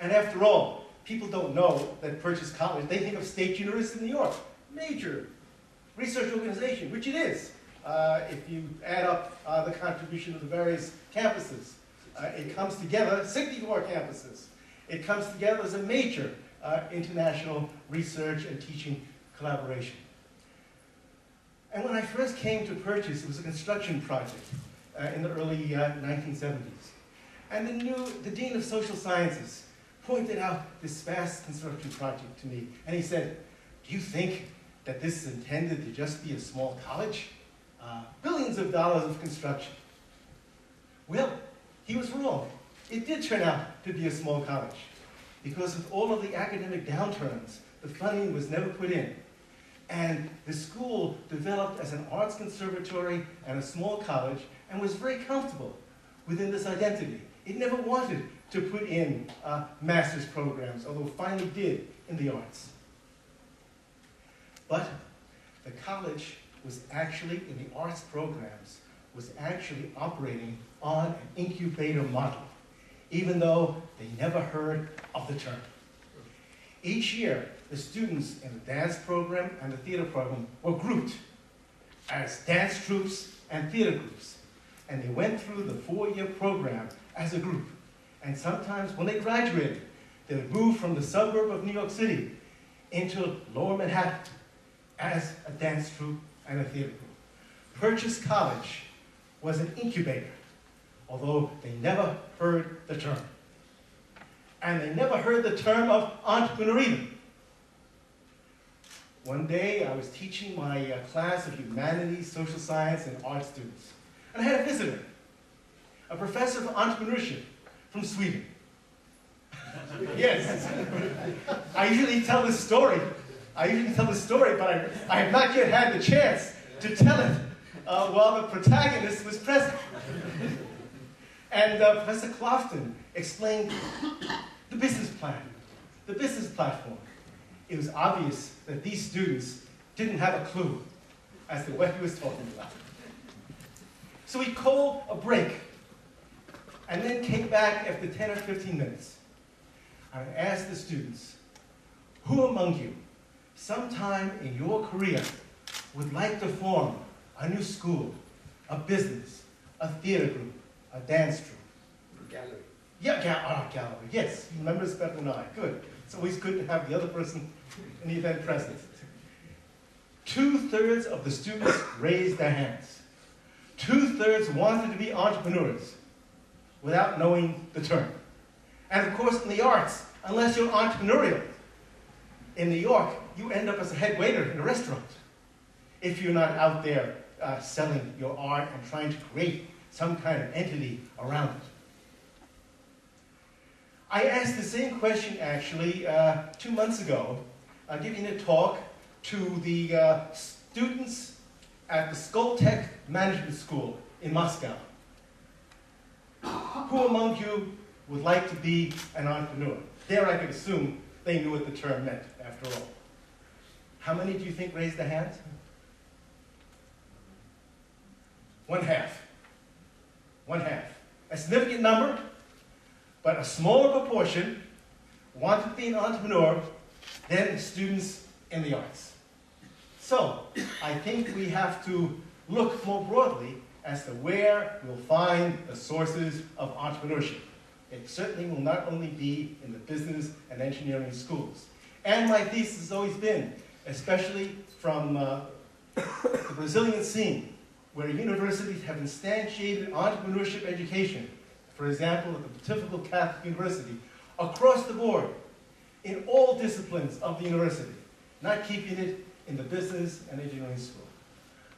And after all, people don't know that Purchase College, they think of State University of New York, major research organization, which it is. If you add up the contribution of the various campuses, it comes together, 64 campuses. It comes together as a major international research and teaching collaboration. And when I first came to Purchase, it was a construction project in the early 1970s. And the Dean of Social Sciences pointed out this vast construction project to me. And he said, "Do you think that this is intended to just be a small college? Billions of dollars of construction." Well, he was wrong. It did turn out to be a small college, because with all of the academic downturns, the funding was never put in. And the school developed as an arts conservatory and a small college and was very comfortable within this identity. It never wanted to put in master's programs, although it finally did in the arts. But the college was actually, in the arts programs, was actually operating on an incubator model, even though they never heard of the term. Each year, the students in the dance program and the theater program were grouped as dance troupes and theater groups. And they went through the 4-year program as a group. And sometimes when they graduated, they would move from the suburb of New York City into Lower Manhattan as a dance troupe and a theater group. Purchase College was an incubator, although they never heard the term. And they never heard the term of entrepreneur either. One day, I was teaching my class of humanities, social science, and art students. And I had a visitor, a professor of entrepreneurship from Sweden. Yes. I usually tell this story, but I have not yet had the chance to tell it while the protagonist was present. And Professor Clofton explained the business plan, the business platform. It was obvious that these students didn't have a clue as to what he was talking about. So he called a break and then came back after 10 or 15 minutes. I asked the students, who among you, sometime in your career, would like to form a new school, a business, a theater group, a dance troupe? Gallery. Yeah, gallery. Yes, he remembers better than I. Good. It's always good to have the other person in the event present. 2/3 of the students raised their hands. 2/3 wanted to be entrepreneurs without knowing the term. And of course, in the arts, unless you're entrepreneurial, in New York, you end up as a head waiter in a restaurant if you're not out there selling your art and trying to create some kind of entity around it. I asked the same question, actually, 2 months ago, giving a talk to the students at the Skoltech Management School in Moscow. Who among you would like to be an entrepreneur? There I could assume they knew what the term meant, after all. How many do you think raised their hands? 1/2. 1/2. A significant number, but a smaller proportion wanted to be an entrepreneur than students in the arts. So, I think we have to look more broadly as to where we'll find the sources of entrepreneurship. It certainly will not only be in the business and engineering schools. And my thesis has always been, especially from the Brazilian scene, where universities have instantiated entrepreneurship education, for example, at the Pontifical Catholic University, across the board, in all disciplines of the university, not keeping it in the business and engineering school.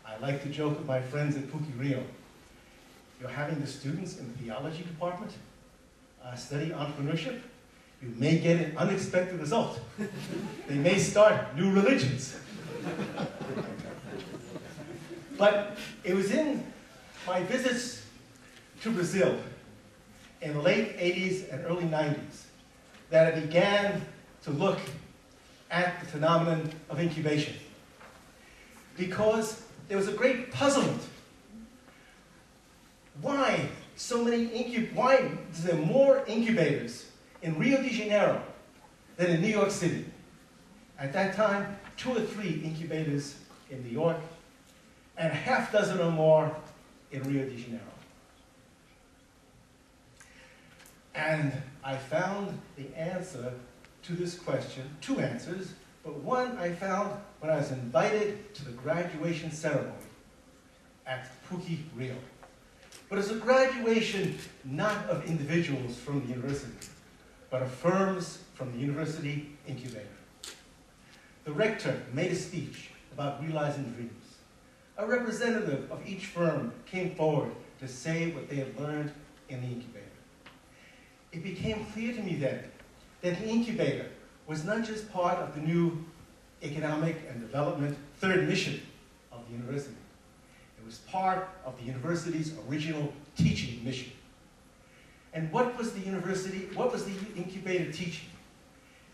I like to joke with my friends at PUC-Rio. You're having the students in the theology department study entrepreneurship, you may get an unexpected result. They may start new religions. But it was in my visits to Brazil in the late 80s and early 90s that I began to look at the phenomenon of incubation. Because there was a great puzzlement. Why is there more incubators in Rio de Janeiro than in New York City? At that time, 2 or 3 incubators in New York, and a half dozen or more in Rio de Janeiro. And I found the answer to this question, 2 answers, but one I found when I was invited to the graduation ceremony at PUC-Rio. But it's a graduation not of individuals from the university, but of firms from the university incubator. The rector made a speech about realizing dreams. A representative of each firm came forward to say what they had learned in the incubator. It became clear to me then that the incubator was not just part of the new economic and development 3rd mission of the university. It was part of the university's original teaching mission. And what was the incubator teaching?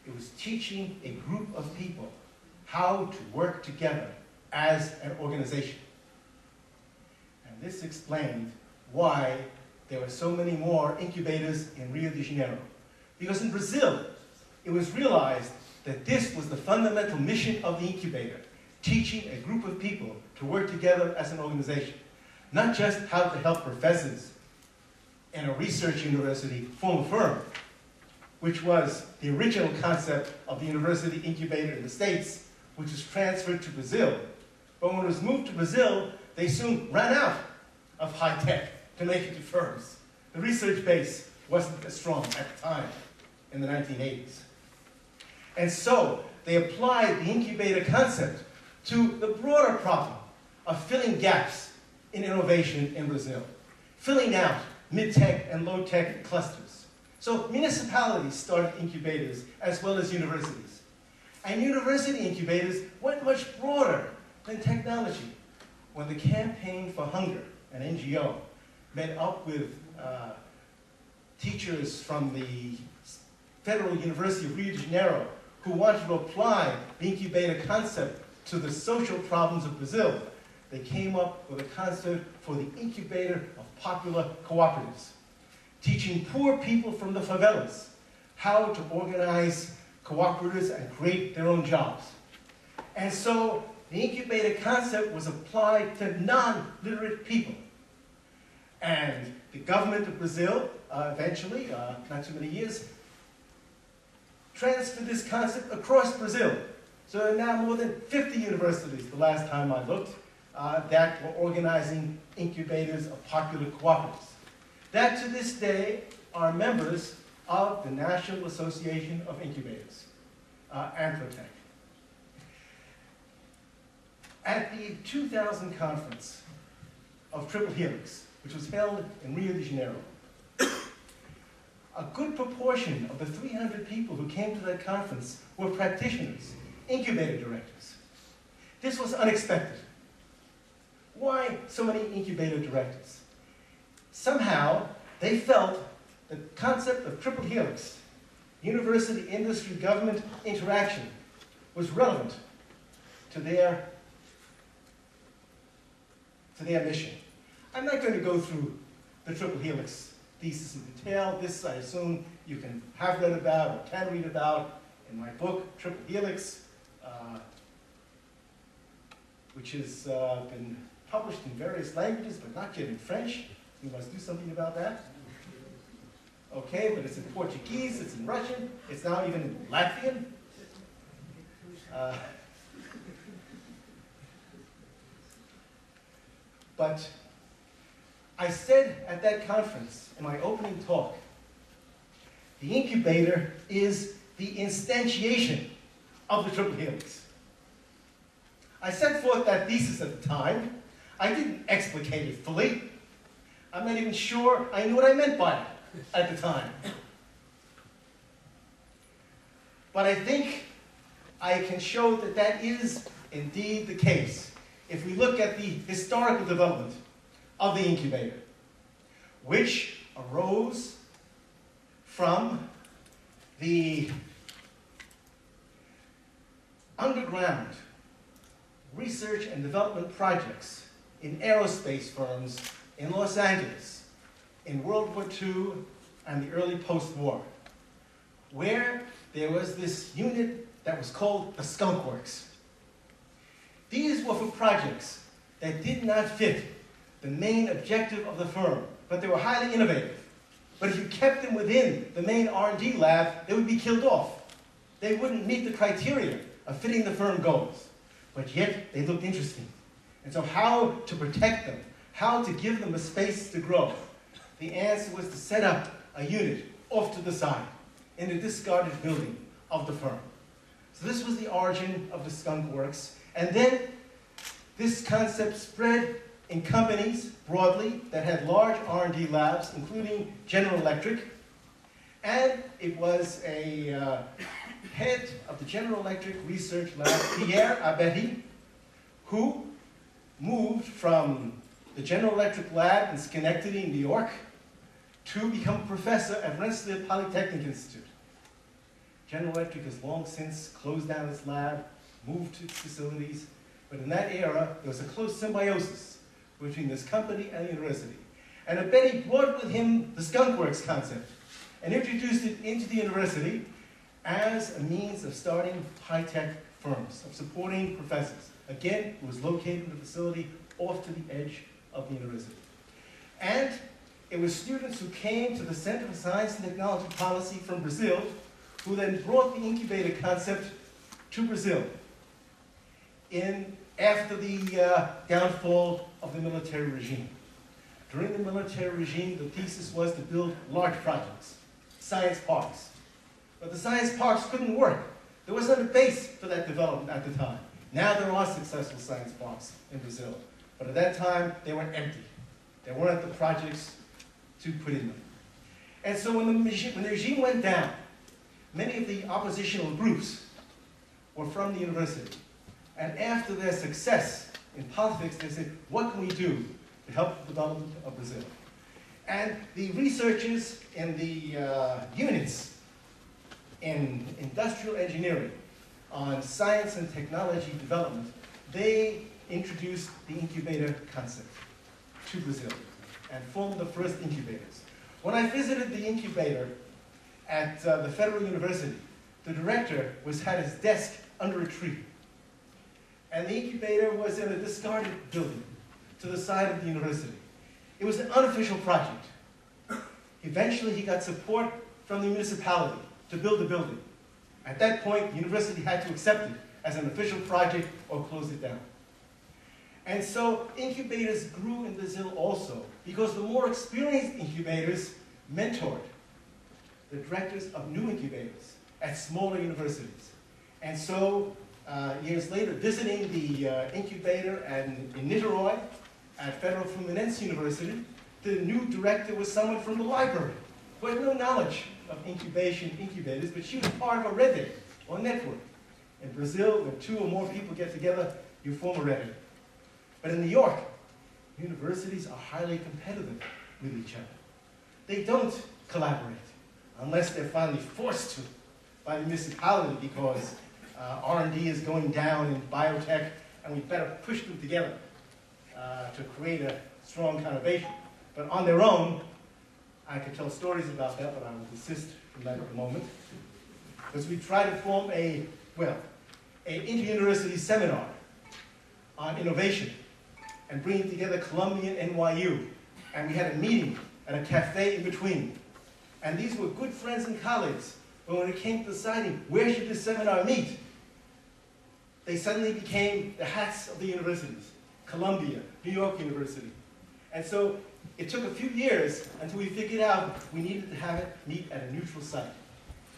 It was teaching a group of people how to work together as an organization. And this explained why there were so many more incubators in Rio de Janeiro. Because in Brazil, it was realized that this was the fundamental mission of the incubator, teaching a group of people to work together as an organization. Not just how to help professors in a research university form a firm, which was the original concept of the university incubator in the States, which was transferred to Brazil. But when it was moved to Brazil, they soon ran out of high tech to make it to firms. The research base wasn't as strong at the time in the 1980s. And so they applied the incubator concept to the broader problem of filling gaps in innovation in Brazil, filling out mid-tech and low-tech clusters. So municipalities started incubators as well as universities. And university incubators went much broader than technology. When the Campaign for Hunger, an NGO, met up with teachers from the Federal University of Rio de Janeiro who wanted to apply the incubator concept to the social problems of Brazil, they came up with a concept for the incubator of popular cooperatives, teaching poor people from the favelas how to organize cooperatives and create their own jobs. And so the incubator concept was applied to non-literate people. And the government of Brazil, eventually, not too many years, transferred this concept across Brazil. So there are now more than 50 universities, the last time I looked, that were organizing incubators of popular cooperatives. That to this day are members of the National Association of Incubators, Anthroptech. At the 2000 conference of Triple Helix, which was held in Rio de Janeiro, a good proportion of the 300 people who came to that conference were practitioners, incubator directors. This was unexpected. Why so many incubator directors? Somehow, they felt the concept of triple helix, university, industry, government interaction, was relevant to their mission. I'm not going to go through the triple helix thesis in detail. This, I assume, you can have read about or can read about in my book, Triple Helix, which has been published in various languages, but not yet in French. We must do something about that. Okay, but it's in Portuguese, it's in Russian, it's now even in Latvian. But I said at that conference, in my opening talk, the incubator is the instantiation of the triple helix. I set forth that thesis at the time. I didn't explicate it fully. I'm not even sure I knew what I meant by it at the time. But I think I can show that that is indeed the case if we look at the historical development of the incubator, which arose from the underground research and development projects in aerospace firms in Los Angeles in World War II and the early post-war, where there was this unit that was called the Skunk Works. These were for projects that did not fit the main objective of the firm, but they were highly innovative. But if you kept them within the main R&D lab, they would be killed off. They wouldn't meet the criteria of fitting the firm goals. But yet, they looked interesting. And so how to protect them, how to give them a space to grow? The answer was to set up a unit off to the side in a discarded building of the firm. So this was the origin of the Skunk Works. And then this concept spread in companies broadly that had large R&D labs, including General Electric. And it was a head of the General Electric Research Lab, Pierre Abeti, who moved from the General Electric lab in Schenectady, New York, to become a professor at Rensselaer Polytechnic Institute. General Electric has long since closed down its lab, moved to its facilities, but in that era, there was a close symbiosis between this company and the university. And Abeti brought with him the Skunk Works concept and introduced it into the university as a means of starting high-tech firms, of supporting professors. Again, it was located in a facility off to the edge of the university. And it was students who came to the Center for Science and Technology Policy from Brazil who then brought the incubator concept to Brazil after the downfall of the military regime. During the military regime, the thesis was to build large projects, science parks. But the science parks couldn't work. There wasn't a base for that development at the time. Now there are successful science parks in Brazil. But at that time, they were empty. There weren't the projects to put in them. And so when the regime went down, many of the oppositional groups were from the university. And after their success in politics, they said, what can we do to help the development of Brazil? And the researchers in the units in industrial engineering on science and technology development, they introduced the incubator concept to Brazil and formed the first incubators. When I visited the incubator at the Federal University, the director had his desk under a tree. And the incubator was in a discarded building to the side of the university. It was an unofficial project. Eventually, he got support from the municipality to build the building. At that point, the university had to accept it as an official project or close it down. And so incubators grew in Brazil also because the more experienced incubators mentored the directors of new incubators at smaller universities. And so years later, visiting the incubator in Niterói at Federal Fluminense University, the new director was someone from the library who had no knowledge of incubators, but she was part of a rede, or network. In Brazil, when two or more people get together, you form a rede. But in New York, universities are highly competitive with each other. They don't collaborate, unless they're finally forced to by the municipality because R&D is going down in biotech, and we better push them together to create a strong conurbation. But on their own, I could tell stories about that, but I will desist from that at the moment. Because we tried to form an inter-university seminar on innovation and bringing together Columbia and NYU. And we had a meeting at a cafe in between. And these were good friends and colleagues. But when it came to deciding where should this seminar meet, they suddenly became the hats of the universities. Columbia, New York University. And so it took a few years until we figured out we needed to have it meet at a neutral site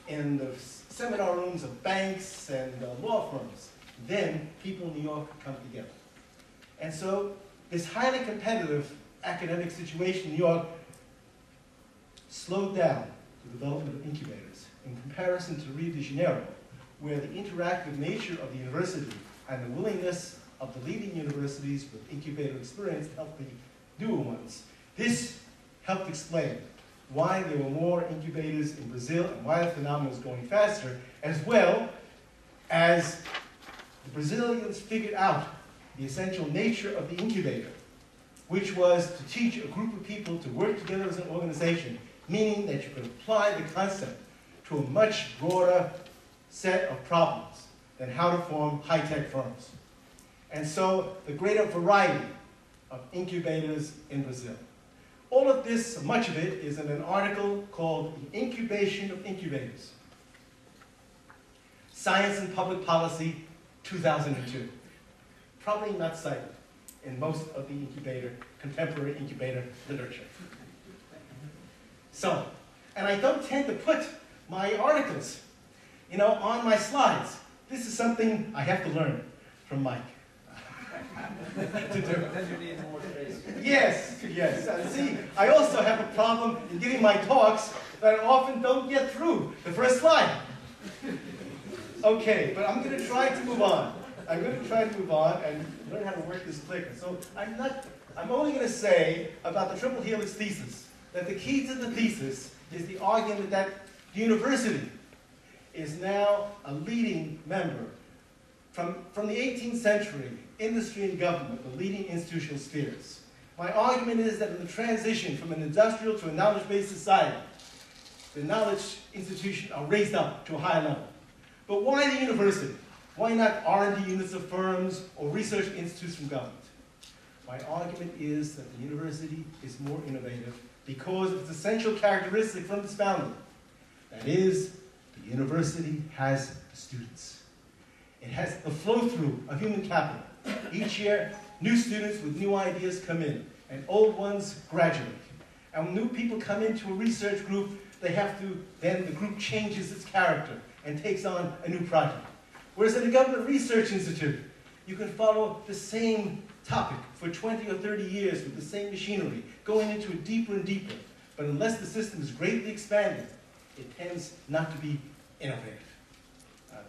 in the seminar rooms of banks and law firms. Then people in New York could come together. And so this highly competitive academic situation in New York slowed down the development of incubators in comparison to Rio de Janeiro, where the interactive nature of the university and the willingness of the leading universities with incubator experience to help the newer ones. This helped explain why there were more incubators in Brazil and why the phenomenon was going faster, as well as the Brazilians figured out the essential nature of the incubator, which was to teach a group of people to work together as an organization, meaning that you could apply the concept to a much broader set of problems than how to form high-tech firms. And so the greater variety of incubators in Brazil. All of this, much of it, is in an article called The Incubation of Incubators. Science and Public Policy, 2002. Probably not cited in most of the contemporary incubator literature. So, and I don't tend to put my articles, on my slides. This is something I have to learn from Mike. to do. Yes. See, I also have a problem in giving my talks that I often don't get through the first slide. Okay, but I'm going to try to move on. I'm going to try to move on and learn how to work this clicker. So I'm only going to say about the triple helix thesis that the key to the thesis is the argument that the university is now a leading member from the 18th century, industry and government, the leading institutional spheres. My argument is that in the transition from an industrial to a knowledge-based society, the knowledge institutions are raised up to a higher level. But why the university? Why not R&D units of firms or research institutes from government? My argument is that the university is more innovative because of its essential characteristic from its founding. That is, the university has the students. It has the flow-through of human capital. Each year, new students with new ideas come in, and old ones graduate. And when new people come into a research group, then the group changes its character and takes on a new project. Whereas at a government research institute, you can follow the same topic for 20 or 30 years with the same machinery, going into it deeper and deeper. But unless the system is greatly expanded, it tends not to be innovative.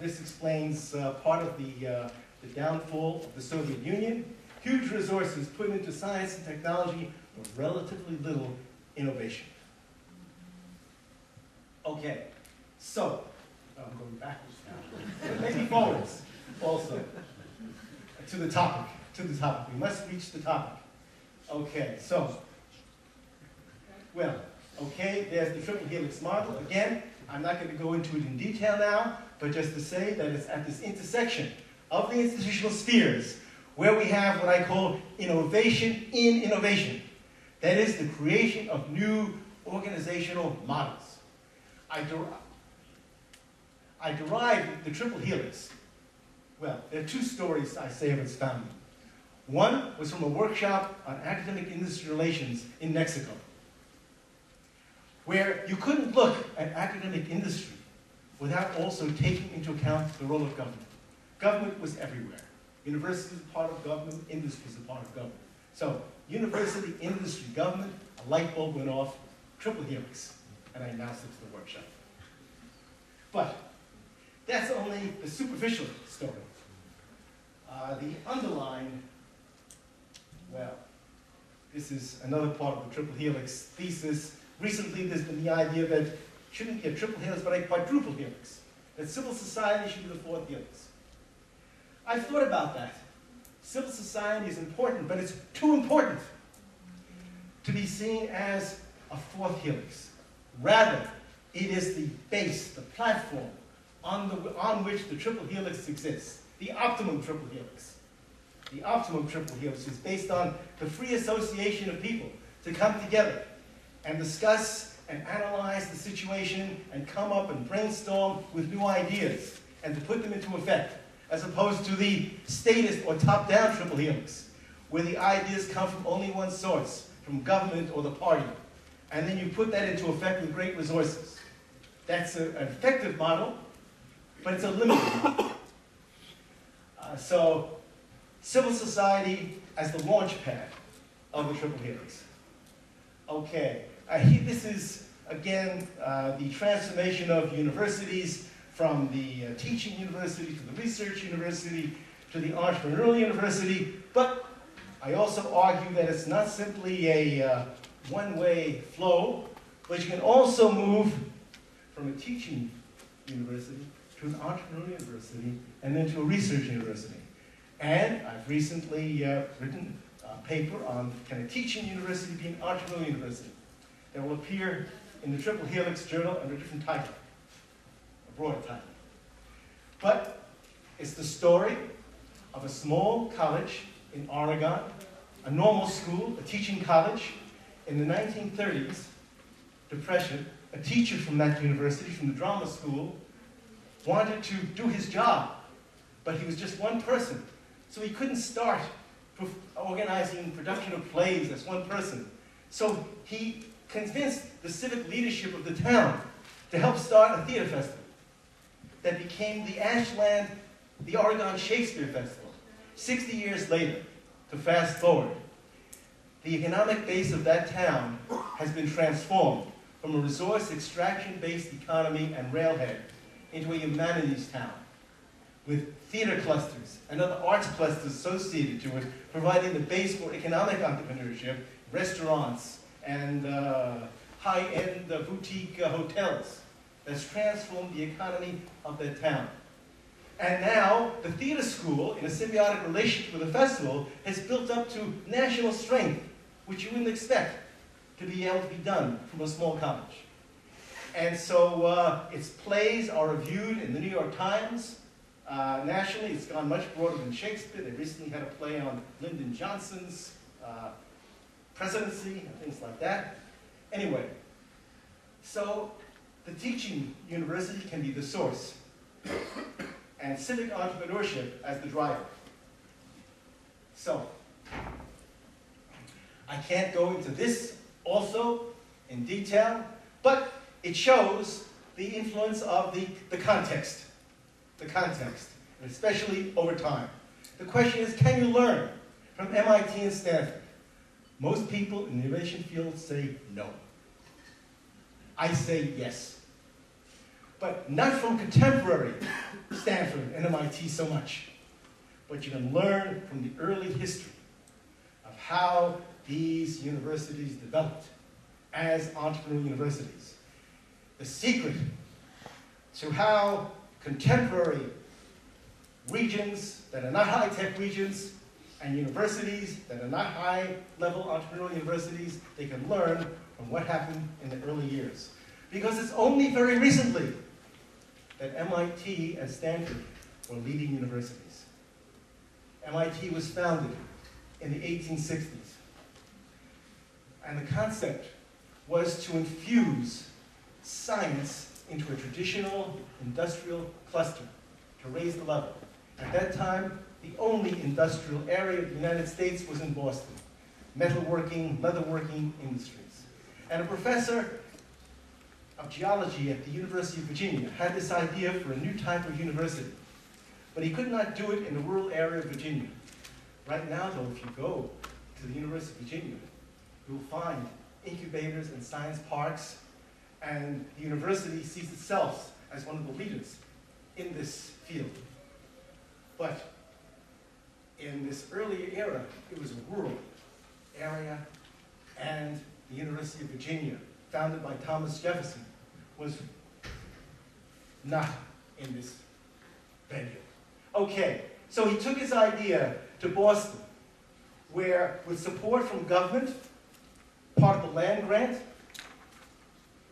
This explains part of the downfall of the Soviet Union. Huge resources put into science and technology with relatively little innovation. Okay, so, I'm going backwards now. Maybe forwards also. To the topic. We must reach the topic. Okay, so, there's the triple helix model. Again, I'm not going to go into it in detail now, but just to say that it's at this intersection of the institutional spheres where we have what I call innovation in innovation. That is the creation of new organizational models. I derived the triple helix. Well, there are two stories I say of its founding. One was from a workshop on academic-industry relations in Mexico, where you couldn't look at academic industry without also taking into account the role of government. Government was everywhere. University is a part of government, industry is a part of government. So, university, industry, government, a light bulb went off, triple helix, and I announced it to the workshop. But that's only the superficial story. The underlying, this is another part of the triple helix thesis Recently, there's been the idea that it shouldn't be a triple helix, but a quadruple helix. That civil society should be the fourth helix. I've thought about that. Civil society is important, but it's too important to be seen as a fourth helix. Rather, it is the base, the platform on which the triple helix exists, the optimum triple helix. The optimum triple helix is based on the free association of people to come together and discuss and analyze the situation and come up and brainstorm with new ideas and to put them into effect, as opposed to the statist or top-down triple helix, where the ideas come from only one source, from government or the party, and then you put that into effect with great resources. That's an effective model, but it's a limited model. So, civil society as the launch pad of the triple helix. Okay, this is, again, the transformation of universities from the teaching university to the research university to the entrepreneurial university, but I also argue that it's not simply a one-way flow, but you can also move from a teaching university to an entrepreneurial university and then to a research university. And I've recently written a paper on can a teaching university be an entrepreneurial university that will appear in the Triple Helix Journal under a different title, a broader title. But it's the story of a small college in Oregon, a normal school, a teaching college. In the 1930s, Depression, a teacher from that university, from the drama school, wanted to do his job, but he was just one person. So he couldn't start organizing production of plays as one person. So he convinced the civic leadership of the town to help start a theater festival that became the Ashland, the Oregon Shakespeare Festival. 60 years later, to fast forward, the economic base of that town has been transformed from a resource extraction-based economy and railhead into a humanities town, with theater clusters and other arts clusters associated to it, providing the base for economic entrepreneurship, restaurants, and high-end boutique hotels that's transformed the economy of that town. And now, the theater school, in a symbiotic relationship with the festival, has built up to national strength, which you wouldn't expect to be able to be done from a small college. And so its plays are reviewed in the New York Times. Nationally, it's gone much broader than Shakespeare. They recently had a play on Lyndon Johnson's presidency and things like that. Anyway, so the teaching university can be the source, and civic entrepreneurship as the driver. So, I can't go into this also in detail, but it shows the influence of the context, and especially over time. The question is, can you learn from MIT and Stanford? Most people in the innovation field say no. I say yes. But not from contemporary Stanford and MIT so much. But you can learn from the early history of how these universities developed as entrepreneurial universities. The secret to how contemporary regions that are not high-tech regions and universities that are not high-level entrepreneurial universities, they can learn from what happened in the early years. Because it's only very recently that MIT and Stanford were leading universities. MIT was founded in the 1860s. And the concept was to infuse science into a traditional industrial cluster to raise the level. At that time, the only industrial area of the United States was in Boston. Metalworking, leatherworking industries. And a professor of geology at the University of Virginia had this idea for a new type of university. But he could not do it in the rural area of Virginia. Right now, though, if you go to the University of Virginia, you'll find incubators and science parks, and the university sees itself as one of the leaders in this field. But in this earlier era, it was a rural area, and the University of Virginia founded by Thomas Jefferson, was not in this venue. Okay, so he took his idea to Boston, where with support from government, part of the land grant,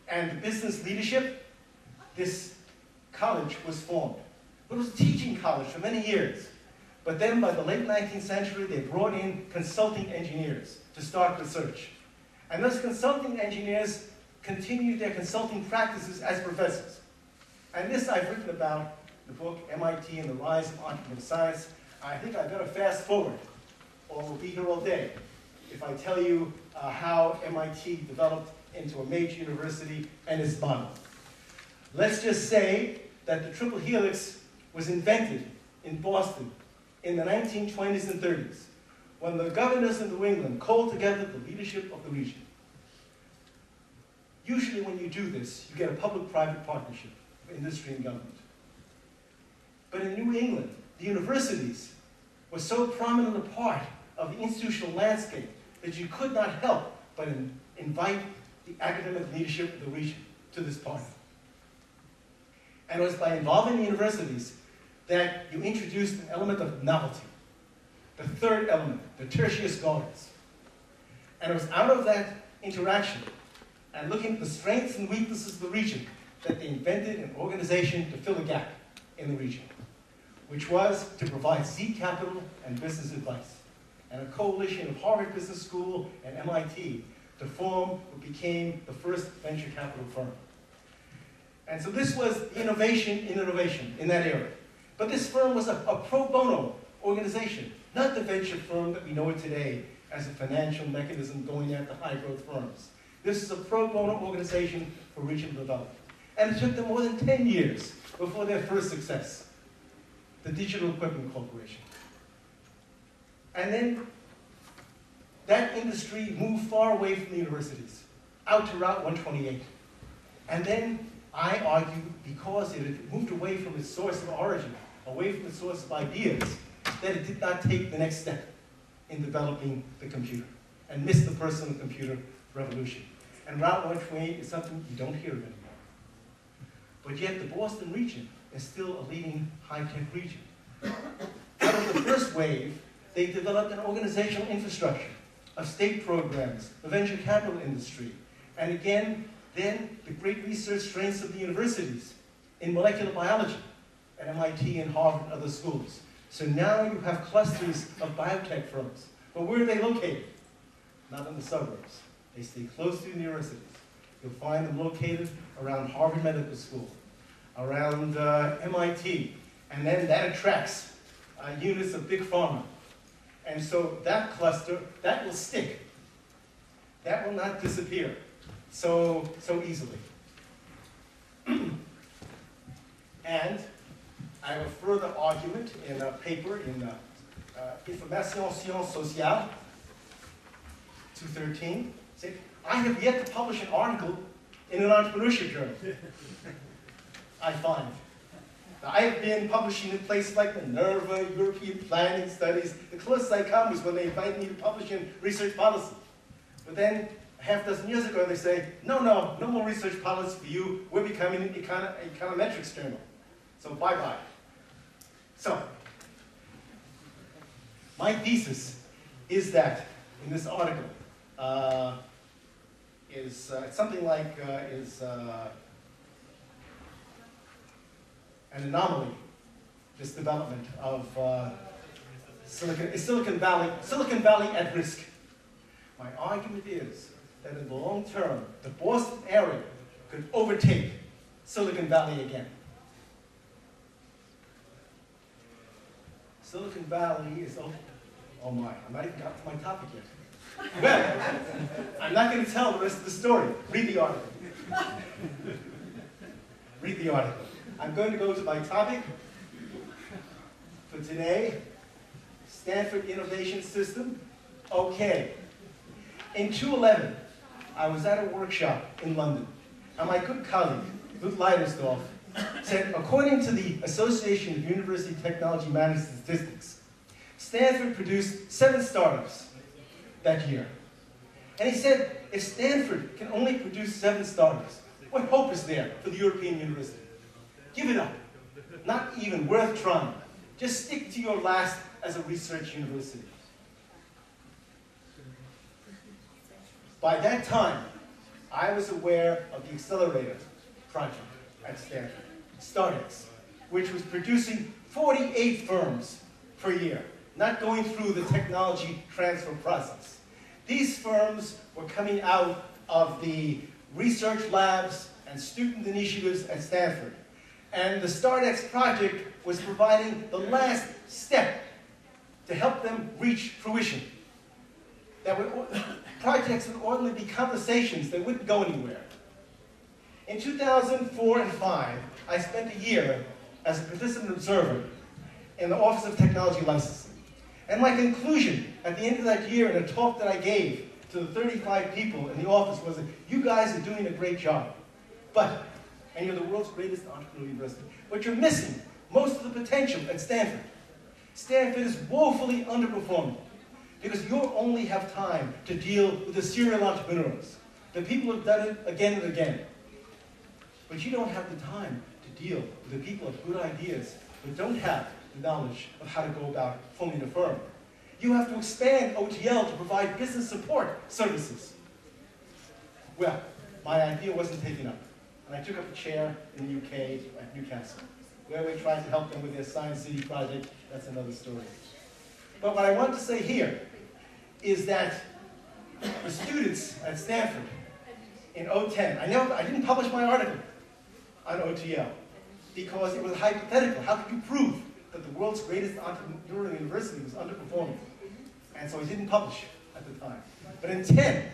and the business leadership, this college was formed. It was a teaching college for many years. But then by the late 19th century, they brought in consulting engineers to start research. And those consulting engineers continued their consulting practices as professors. And this I've written about in the book, MIT and the Rise of Entrepreneurial Science. I think I've got to fast forward, or we'll be here all day, if I tell you how MIT developed into a major university and its model. Let's just say that the triple helix was invented in Boston in the 1920s and 30s, when the governors of New England called together the leadership of the region. Usually when you do this, you get a public-private partnership of industry and government. But in New England, the universities were so prominent a part of the institutional landscape that you could not help but invite the academic leadership of the region to this party. And it was by involving the universities that you introduced an element of novelty. The third element, the tertius gardens. And it was out of that interaction and looking at the strengths and weaknesses of the region that they invented an organization to fill a gap in the region, which was to provide seed capital and business advice, and a coalition of Harvard Business School and MIT to form what became the first venture capital firm. And so this was innovation in innovation in that era. But this firm was a pro bono organization, not the venture firm that we know it today as a financial mechanism going after high growth firms. This is a pro bono organization for regional development. And it took them more than 10 years before their first success, the Digital Equipment Corporation. And then that industry moved far away from the universities, out to Route 128. And then I argue because it had moved away from its source of origin, away from its source of ideas, that it did not take the next step in developing the computer and missed the personal computer revolution. And Route 128 is something you don't hear of anymore. But yet the Boston region is still a leading high-tech region. Out of the first wave, they developed an organizational infrastructure of state programs, the venture capital industry, and again, then the great research strengths of the universities in molecular biology at MIT and Harvard and other schools. So now you have clusters of biotech firms. But where are they located? Not in the suburbs. They stay close to the universities. You'll find them located around Harvard Medical School, around MIT, and then that attracts units of big pharma. And so that cluster, that will stick. That will not disappear so easily. And I have a further argument in a paper in Information Sciences Sociales, 213. See, I have yet to publish an article in an entrepreneurship journal, I find. Now, I have been publishing in places like Minerva, European Planning Studies. The closest I come was when they invited me to publish in research policy. But then, a half dozen years ago, they say, no more research policy for you. We're becoming an econometrics journal. So bye-bye. So, my thesis is that, in this article, it's something like an anomaly, this development of Silicon Valley at risk. My argument is that in the long term, the Boston area could overtake Silicon Valley again. Silicon Valley is, oh my, I'm not even got to my topic yet. Well, I'm not going to tell the rest of the story. Read the article. Read the article. I'm going to go to my topic for today, Stanford Innovation System. Okay. In 2011, I was at a workshop in London, and my good colleague, Lutz Leidersdorf, said, according to the Association of University Technology Management Statistics, Stanford produced 7 startups that year. And he said, if Stanford can only produce 7 startups, what hope is there for the European university? Give it up. Not even worth trying. Just stick to your last as a research university. By that time, I was aware of the accelerator project at Stanford, StartX, which was producing 48 firms per year, not going through the technology transfer process. These firms were coming out of the research labs and student initiatives at Stanford. And the StartX project was providing the last step to help them reach fruition. Projects would ordinarily be conversations that wouldn't go anywhere. In 2004 and 2005, I spent a year as a participant observer in the Office of Technology Licensing. And my conclusion at the end of that year in a talk that I gave to the 35 people in the office was that you guys are doing a great job. And you're the world's greatest entrepreneurial university. But you're missing most of the potential at Stanford. Stanford is woefully underperforming because you only have time to deal with the serial entrepreneurs, the people who have done it again and again. But you don't have the time to deal with the people with good ideas but don't have the knowledge of how to go about forming a firm. You have to expand OTL to provide business support services. Well, my idea wasn't taken up. And I took up a chair in the UK at Newcastle, where we tried to help them with their Science City project. That's another story. But what I want to say here is that the students at Stanford in 2010, I didn't publish my article on OTL because it was hypothetical. How could you prove that the world's greatest entrepreneurial university was underperforming? And so I didn't publish at the time. But in 2010,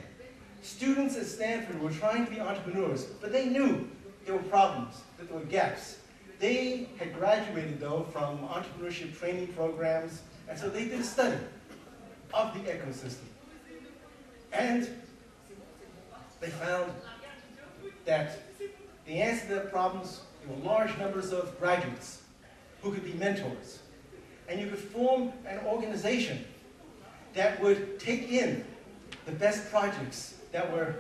students at Stanford were trying to be entrepreneurs, but they knew there were problems, that there were gaps. They had graduated, though, from entrepreneurship training programs, and so they did a study of the ecosystem. And they found that the answer to their problems, there were large numbers of graduates who could be mentors. And you could form an organization that would take in the best projects that were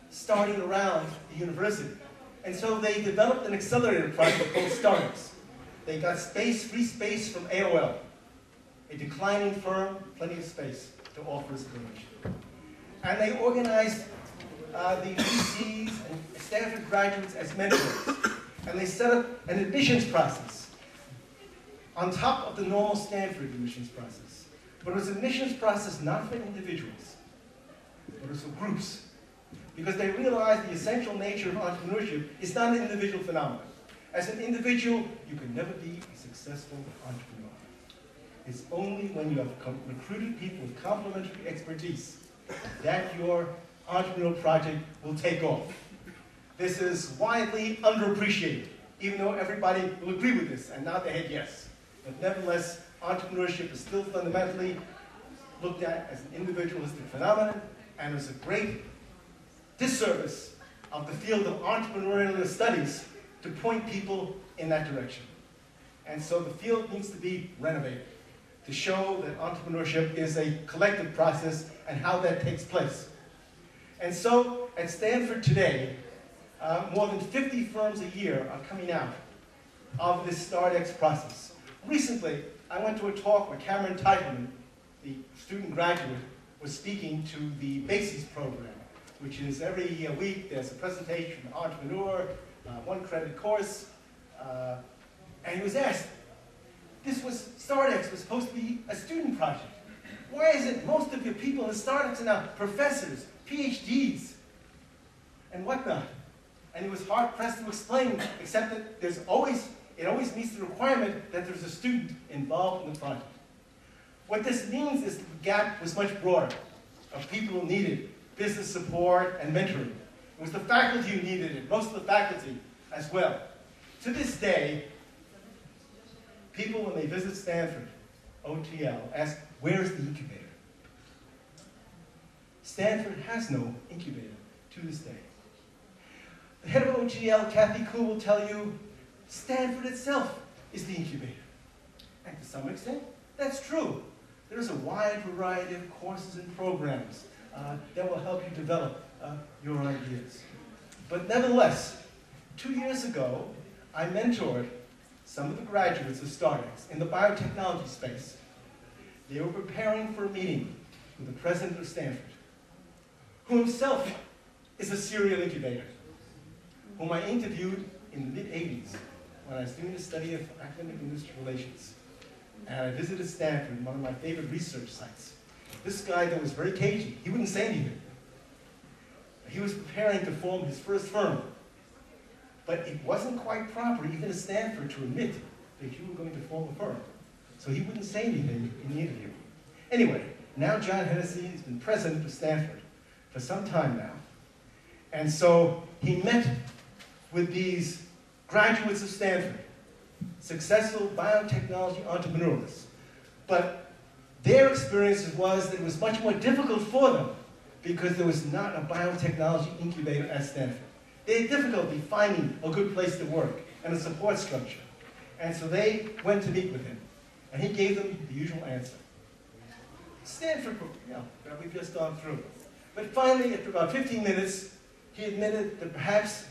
starting around the university. And so they developed an accelerator project called StartX. They got free space from AOL, a declining firm, plenty of space to offer as a donation. And they organized the VCs and Stanford graduates as mentors. And they set up an admissions process on top of the normal Stanford admissions process. But it was an admissions process not for individuals, but it was for groups. Because they realized the essential nature of entrepreneurship is not an individual phenomenon. As an individual, you can never be a successful entrepreneur. It's only when you have recruited people with complementary expertise that your entrepreneurial project will take off. This is widely underappreciated, even though everybody will agree with this and nod their head yes. But nevertheless, entrepreneurship is still fundamentally looked at as an individualistic phenomenon, and it's a great disservice of the field of entrepreneurial studies to point people in that direction. And so the field needs to be renovated to show that entrepreneurship is a collective process and how that takes place. And so at Stanford today, more than 50 firms a year are coming out of this StartX process. Recently, I went to a talk where Cameron Teitelman, the student graduate, was speaking to the BASIS program, which is every week there's a presentation from an entrepreneur, one credit course, and he was asked, StartX was supposed to be a student project. Why is it most of your people in StartX are now professors, PhDs, and whatnot? And he was hard-pressed to explain, except that it always meets the requirement that there's a student involved in the project. What this means is the gap was much broader of people who needed business support and mentoring. It was the faculty who needed it, most of the faculty as well. To this day, people when they visit Stanford, OTL, ask, where's the incubator? Stanford has no incubator to this day. The head of OTL, Kathy Koo, will tell you Stanford itself is the incubator. And to some extent, that's true. There's a wide variety of courses and programs, that will help you develop your ideas. But nevertheless, 2 years ago, I mentored some of the graduates of StartX in the biotechnology space. They were preparing for a meeting with the president of Stanford, who himself is a serial incubator, whom I interviewed in the mid-'80s when I was doing a study of academic-industry relations. And I visited Stanford, one of my favorite research sites. This guy that was very cagey, he wouldn't say anything. He was preparing to form his first firm. But it wasn't quite proper, even at Stanford, to admit that you were going to form a firm. So he wouldn't say anything in the interview. Anyway, now John Hennessy has been president of Stanford for some time now. And so he met with these graduates of Stanford, successful biotechnology entrepreneurs. But their experience was that it was much more difficult for them because there was not a biotechnology incubator at Stanford. They had difficulty finding a good place to work and a support structure. And so they went to meet with him. And he gave them the usual answer. Stanford, that we've just gone through. But finally, after about 15 minutes, he admitted that perhaps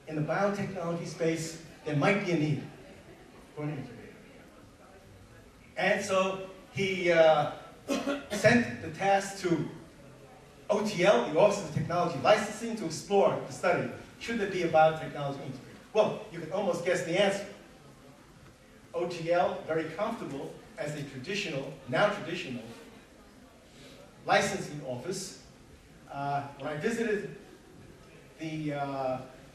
in the biotechnology space, there might be a need for an incubator. And so he sent the task to OTL, the Office of Technology Licensing, to explore, to study, should there be a biotechnology incubator? Well, you can almost guess the answer. OTL, very comfortable as a traditional, now traditional, licensing office. When I visited the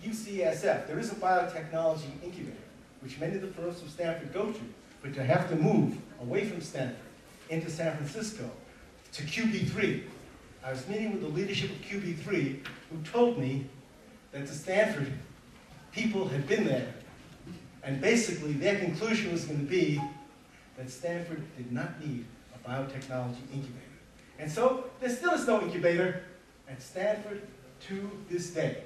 UCSF, there is a biotechnology incubator, which many of the firms from Stanford go to, but you have to move away from Stanford into San Francisco to QB3. I was meeting with the leadership of QB3, who told me that the Stanford people had been there, and basically their conclusion was going to be that Stanford did not need a biotechnology incubator. And so there still is no incubator at Stanford to this day,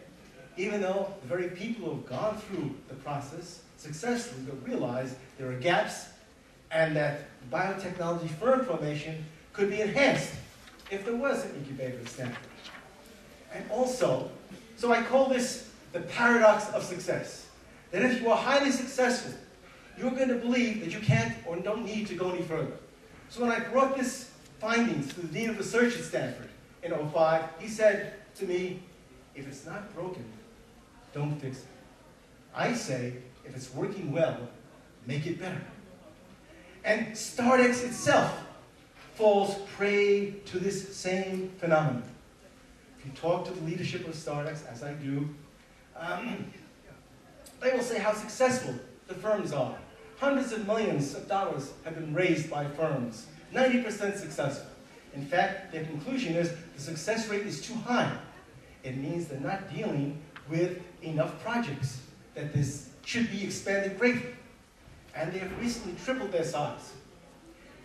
even though the very people who have gone through the process successfully will realize there are gaps and that biotechnology firm formation could be enhanced if there was an incubator at Stanford. And also, so I call this the paradox of success. That if you are highly successful, you're going to believe that you can't or don't need to go any further. So when I brought this findings to the Dean of Research at Stanford in 2005, he said to me, if it's not broken, don't fix it. I say, if it's working well, make it better. And StartX itself falls prey to this same phenomenon. If you talk to the leadership of StartX, as I do, they will say how successful the firms are. Hundreds of millions of dollars have been raised by firms, 90% successful. In fact, their conclusion is the success rate is too high. It means they're not dealing with enough projects, that this should be expanded greatly. And they have recently tripled their size.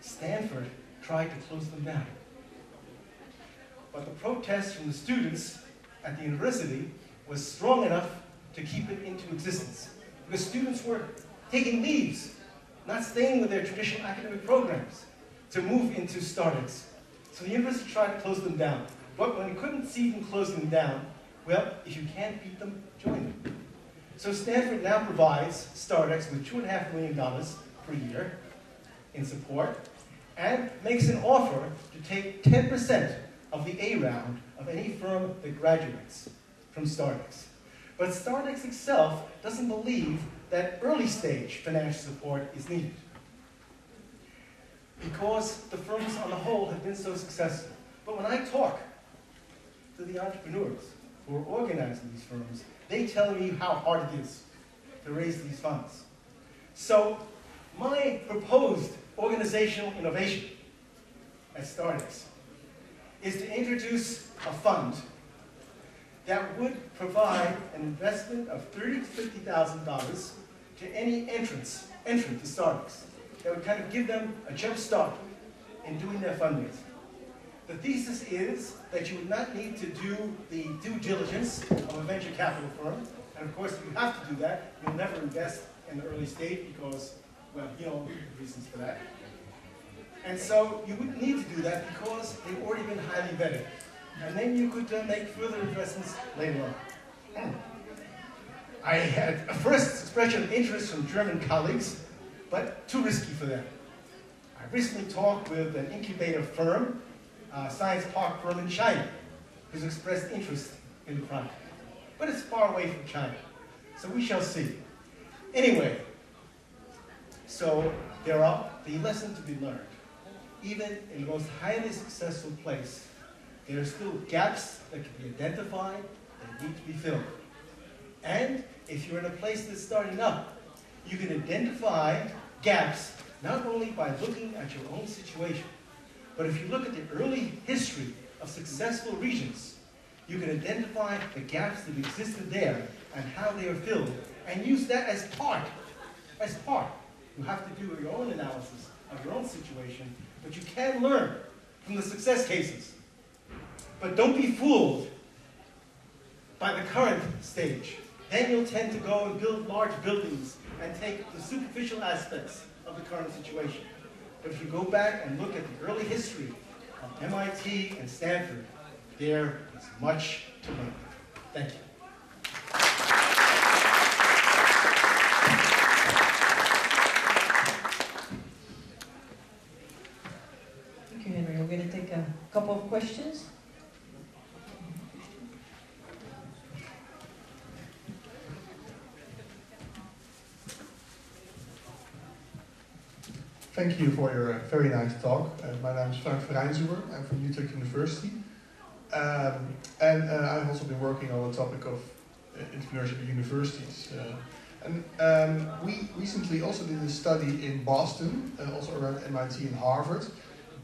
Stanford tried to close them down. But the protests from the students at the university was strong enough to keep it into existence. Because students were taking leaves, not staying with their traditional academic programs, to move into StartX. So the university tried to close them down. But when we couldn't see them closing them down, well, if you can't beat them, join them. So Stanford now provides StartX with $2.5 million per year in support, and makes an offer to take 10% of the A round of any firm that graduates from StartX. But StartX itself doesn't believe that early stage financial support is needed, because the firms on the whole have been so successful. But when I talk to the entrepreneurs who are organizing these firms, they tell me how hard it is to raise these funds. So my proposed organizational innovation at StartX is to introduce a fund that would provide an investment of $30,000 to $50,000 to any entrant to StartX. That would kind of give them a jump start in doing their fundraising. The thesis is that you would not need to do the due diligence of a venture capital firm. And of course, if you have to do that, you'll never invest in the early stage because, well, you know the reasons for that. And so you wouldn't need to do that because they've already been highly vetted. and then you could make further investments later on. I had a first expression of interest from German colleagues, but too risky for them. I recently talked with an incubator firm, a science park firm in China, who's expressed interest in the project. But it's far away from China, so we shall see. Anyway, so there are the lessons to be learned. Even in the most highly successful place, there are still gaps that can be identified that need to be filled. And if you're in a place that's starting up, you can identify gaps not only by looking at your own situation, but if you look at the early history of successful regions, you can identify the gaps that existed there and how they are filled, and use that as part. You have to do your own analysis of your own situation, but you can learn from the success cases. But don't be fooled by the current stage. Then you'll tend to go and build large buildings and take the superficial aspects of the current situation. But if you go back and look at the early history of MIT and Stanford, there is much to learn. Thank you. Thank you, Henry. We're going to take a couple of questions. Thank you for your very nice talk. My name is Frank Verrijnzoever. I'm from Utrecht University. I've also been working on the topic of entrepreneurship at universities. We recently also did a study in Boston, also around MIT and Harvard.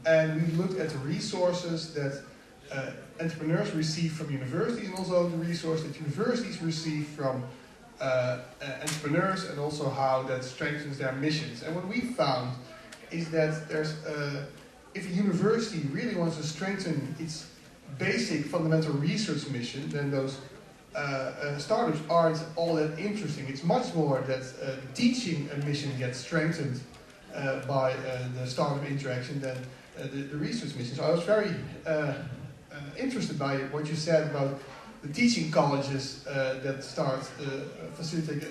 And we looked at the resources that entrepreneurs receive from universities and also the resources that universities receive from entrepreneurs, and also how that strengthens their missions. And what we found is that if a university really wants to strengthen its basic fundamental research mission, then those startups aren't all that interesting. It's much more that teaching a mission gets strengthened by the startup interaction than the research mission. So I was very interested by what you said about the teaching colleges that start facilitating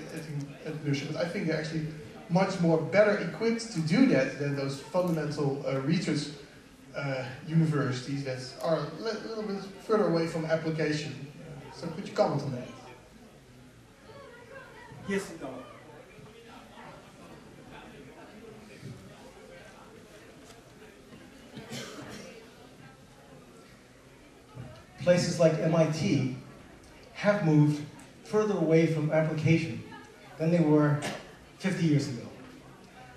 entrepreneurship. But I think they're actually much more better equipped to do that than those fundamental research universities that are a little bit further away from application. So could you comment on that? Yes and no. Places like MIT have moved further away from application than they were 50 years ago.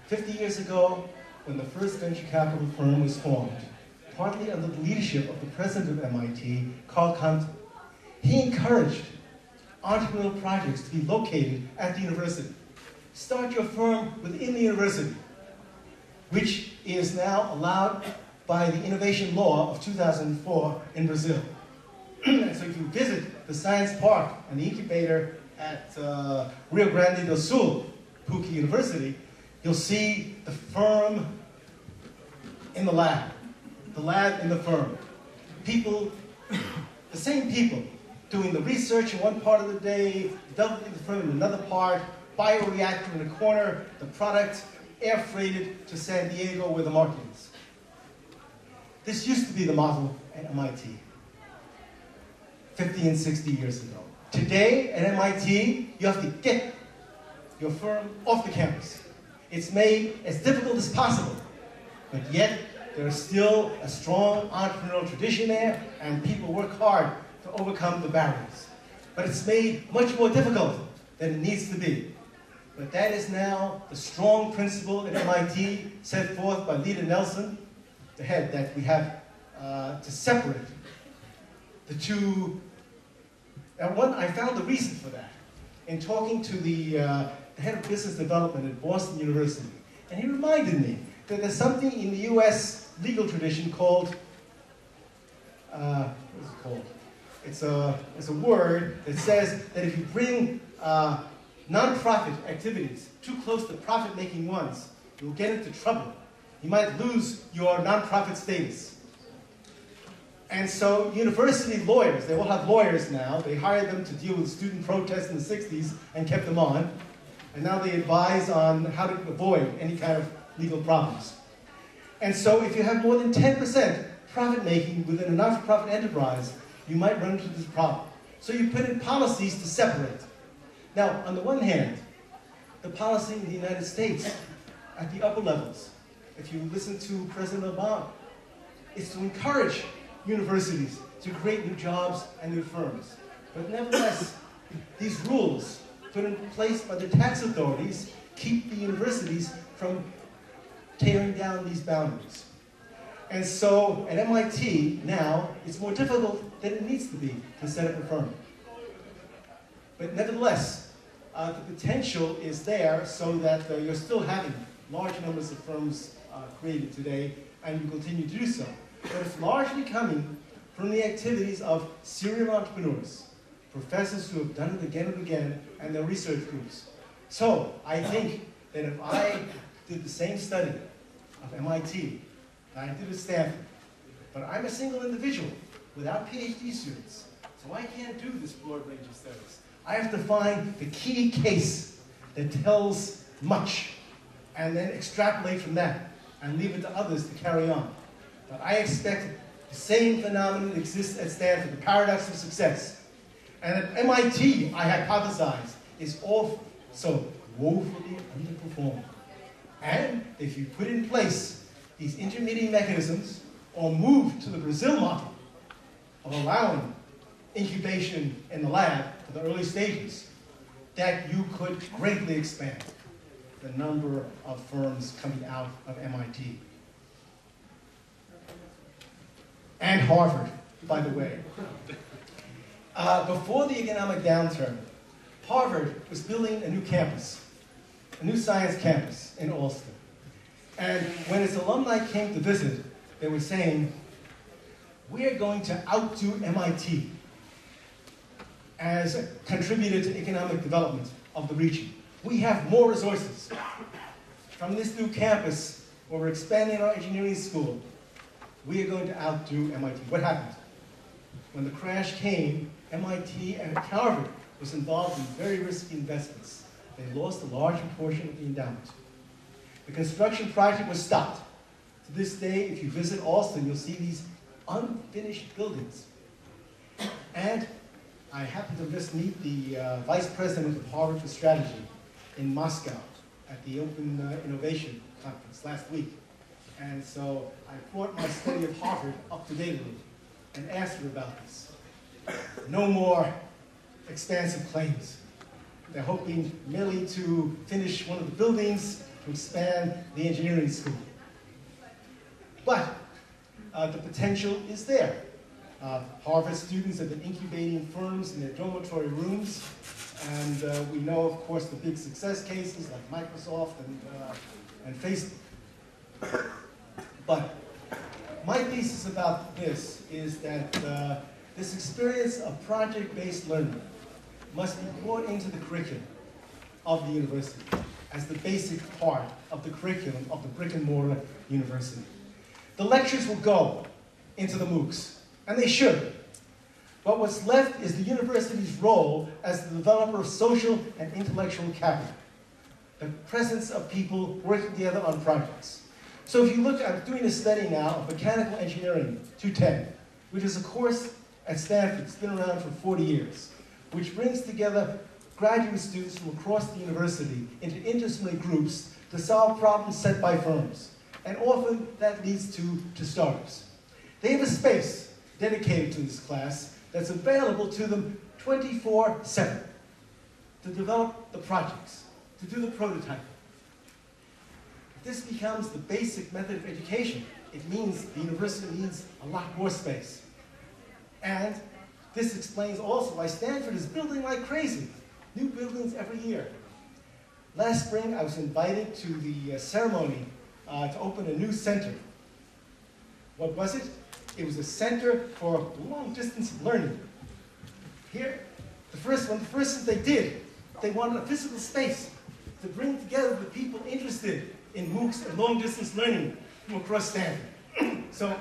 50 years ago, when the first venture capital firm was formed, partly under the leadership of the president of MIT, Carl Compton, he encouraged entrepreneurial projects to be located at the university. Start your firm within the university, which is now allowed by the innovation law of 2004 in Brazil. And so if you visit the science park and the incubator at Rio Grande do Sul, PUC University, you'll see the firm in the lab in the firm. People, the same people, doing the research in one part of the day, developing the firm in another part, bioreactor in the corner, the product air freighted to San Diego where the market is. This used to be the model at MIT 50 and 60 years ago. Today at MIT, you have to get your firm off the campus. It's made as difficult as possible, but yet there's still a strong entrepreneurial tradition there, and people work hard to overcome the barriers. But it's made much more difficult than it needs to be. But that is now the strong principle at MIT set forth by Leader Nelson, the head, that we have to separate the two. And I found the reason for that in talking to the head of business development at Boston University. And he reminded me that there's something in the US legal tradition called, what is it called? It's a word that says that if you bring non-profit activities too close to profit-making ones, you'll get into trouble. You might lose your non-profit status. And so university lawyers, they all have lawyers now. They hired them to deal with student protests in the 60s and kept them on. And now they advise on how to avoid any kind of legal problems. And so if you have more than 10% profit making within a not-for-profit enterprise, you might run into this problem. So you put in policies to separate. Now, on the one hand, the policy in the United States at the upper levels, if you listen to President Obama, is to encourage universities to create new jobs and new firms. But nevertheless, these rules put in place by the tax authorities keep the universities from tearing down these boundaries. And so at MIT now, it's more difficult than it needs to be to set up a firm. But nevertheless, the potential is there so that you're still having large numbers of firms created today, and you continue to do so. But it's largely coming from the activities of serial entrepreneurs, professors who have done it again and again, and their research groups. So I think that if I did the same study of MIT that I did at Stanford, but I'm a single individual without PhD students, so I can't do this broad range of studies. I have to find the key case that tells much, and then extrapolate from that, and leave it to others to carry on. But I expect the same phenomenon exists at Stanford, the paradox of success. And at MIT, I hypothesize, is also woefully underperformed. And if you put in place these intermediate mechanisms, or move to the Brazil model of allowing incubation in the lab for the early stages, that you could greatly expand the number of firms coming out of MIT. And Harvard, by the way. Before the economic downturn, Harvard was building a new campus, a new science campus in Austin. And when its alumni came to visit, they were saying, we are going to outdo MIT as a contributor to economic development of the region. We have more resources. From this new campus, where we're expanding our engineering school, we are going to outdo MIT. What happened? When the crash came, MIT and Harvard was involved in very risky investments. They lost a large portion of the endowment. The construction project was stopped. To this day, if you visit Austin, you'll see these unfinished buildings. And I happened to just meet the vice president of Harvard for Strategy in Moscow at the Open Innovation Conference last week. And so I brought my study of Harvard up to date and asked her about this. No more expansive claims. They're hoping merely to finish one of the buildings to expand the engineering school. But the potential is there. Harvard students have been incubating firms in their dormitory rooms, and we know, of course, the big success cases like Microsoft and Facebook. But my thesis about this is that this experience of project-based learning must be brought into the curriculum of the university as the basic part of the curriculum of the brick-and-mortar university. The lectures will go into the MOOCs, and they should. But what's left is the university's role as the developer of social and intellectual capital, the presence of people working together on projects. So if you look, I'm doing a study now of Mechanical Engineering 210, which is a course at Stanford. It's been around for 40 years, which brings together graduate students from across the university into interdisciplinary groups to solve problems set by firms. And often that leads to startups. They have a space dedicated to this class that's available to them 24/7 to develop the projects, to do the prototyping. This becomes the basic method of education. It means the university needs a lot more space. And this explains also why Stanford is building like crazy. New buildings every year. Last spring, I was invited to the ceremony to open a new center. What was it? It was a center for long-distance learning. Here, the first thing they did, they wanted a physical space to bring together the people interested in MOOCs and long-distance learning from across Stanford. So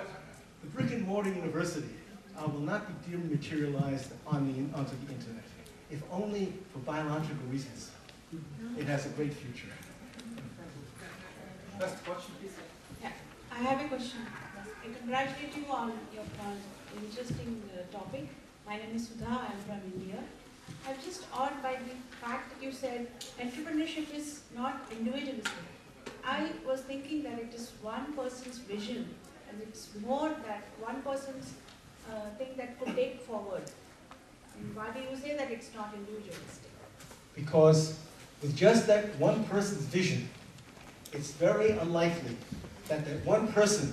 the brick-and-mortar university will not be dematerialized onto the internet, if only for biological reasons. It has a great future. First question, please. Yeah, I have a question. I congratulate you on your interesting topic. My name is Sudha, I am from India. I'm just awed by the fact that you said entrepreneurship is not individualistic. I was thinking that it is one person's vision, and it's more that one person's thing that could take forward. And why do you say that it's not individualistic? Because with just that one person's vision, it's very unlikely that that one person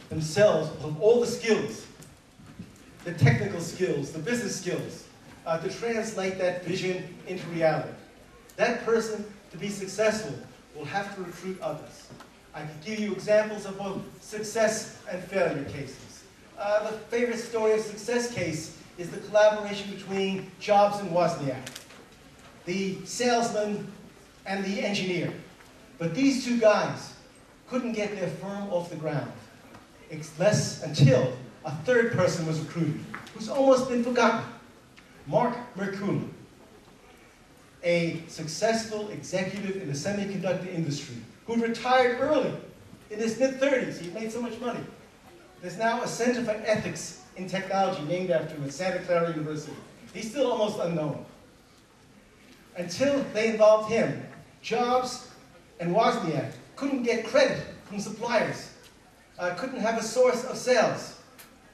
themselves will have all the skills, the technical skills, the business skills, to translate that vision into reality. That person, to be successful, will have to recruit others. I can give you examples of both success and failure cases. The favorite story of success case is the collaboration between Jobs and Wozniak, the salesman and the engineer. But these two guys couldn't get their firm off the ground until a third person was recruited, who's almost been forgotten. Mark Merkula, a successful executive in the semiconductor industry, who retired early in his mid-30s. He made so much money. There's now a Center for Ethics in Technology named after him at Santa Clara University. He's still almost unknown. Until they involved him, Jobs and Wozniak couldn't get credit from suppliers, couldn't have a source of sales.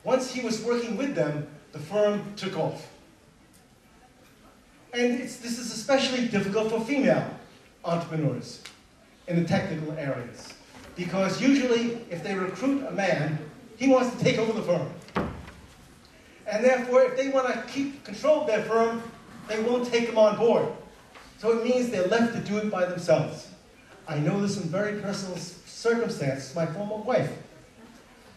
Once he was working with them, the firm took off. And this is especially difficult for female entrepreneurs in the technical areas. Because usually, if they recruit a man, he wants to take over the firm. And therefore, if they want to keep control of their firm, they won't take them on board. So it means they're left to do it by themselves. I know this in very personal circumstances. My former wife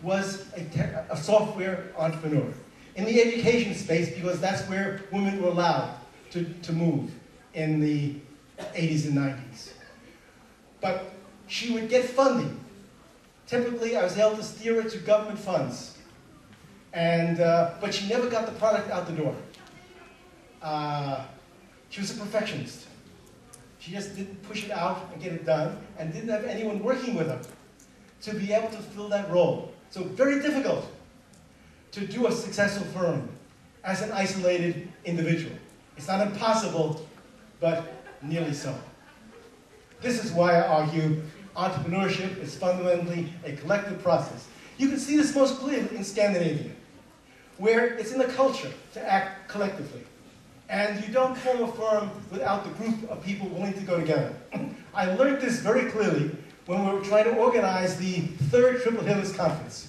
was a software entrepreneur in the education space, because that's where women were allowed to move in the 80s and 90s. But she would get funding. Typically, I was able to steer her to government funds. But she never got the product out the door. She was a perfectionist. She just didn't push it out and get it done, and didn't have anyone working with her to be able to fill that role. So very difficult to do a successful firm as an isolated individual. It's not impossible, but nearly so. This is why I argue entrepreneurship is fundamentally a collective process. You can see this most clearly in Scandinavia, where it's in the culture to act collectively. And you don't form a firm without the group of people willing to go together. I learned this very clearly when we were trying to organize the third Triple Helix Conference.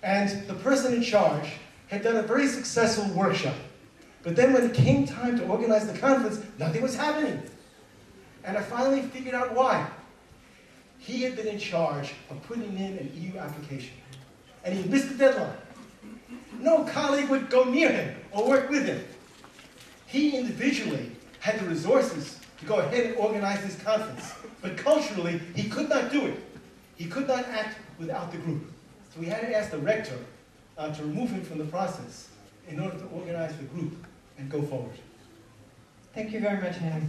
And the person in charge had done a very successful workshop. But then when it came time to organize the conference, nothing was happening. And I finally figured out why. He had been in charge of putting in an EU application. And he missed the deadline. No colleague would go near him or work with him. He individually had the resources to go ahead and organize this conference. But culturally, he could not do it. He could not act without the group. So we had to ask the rector to remove him from the process in order to organize the group and go forward. Thank you very much, Henry.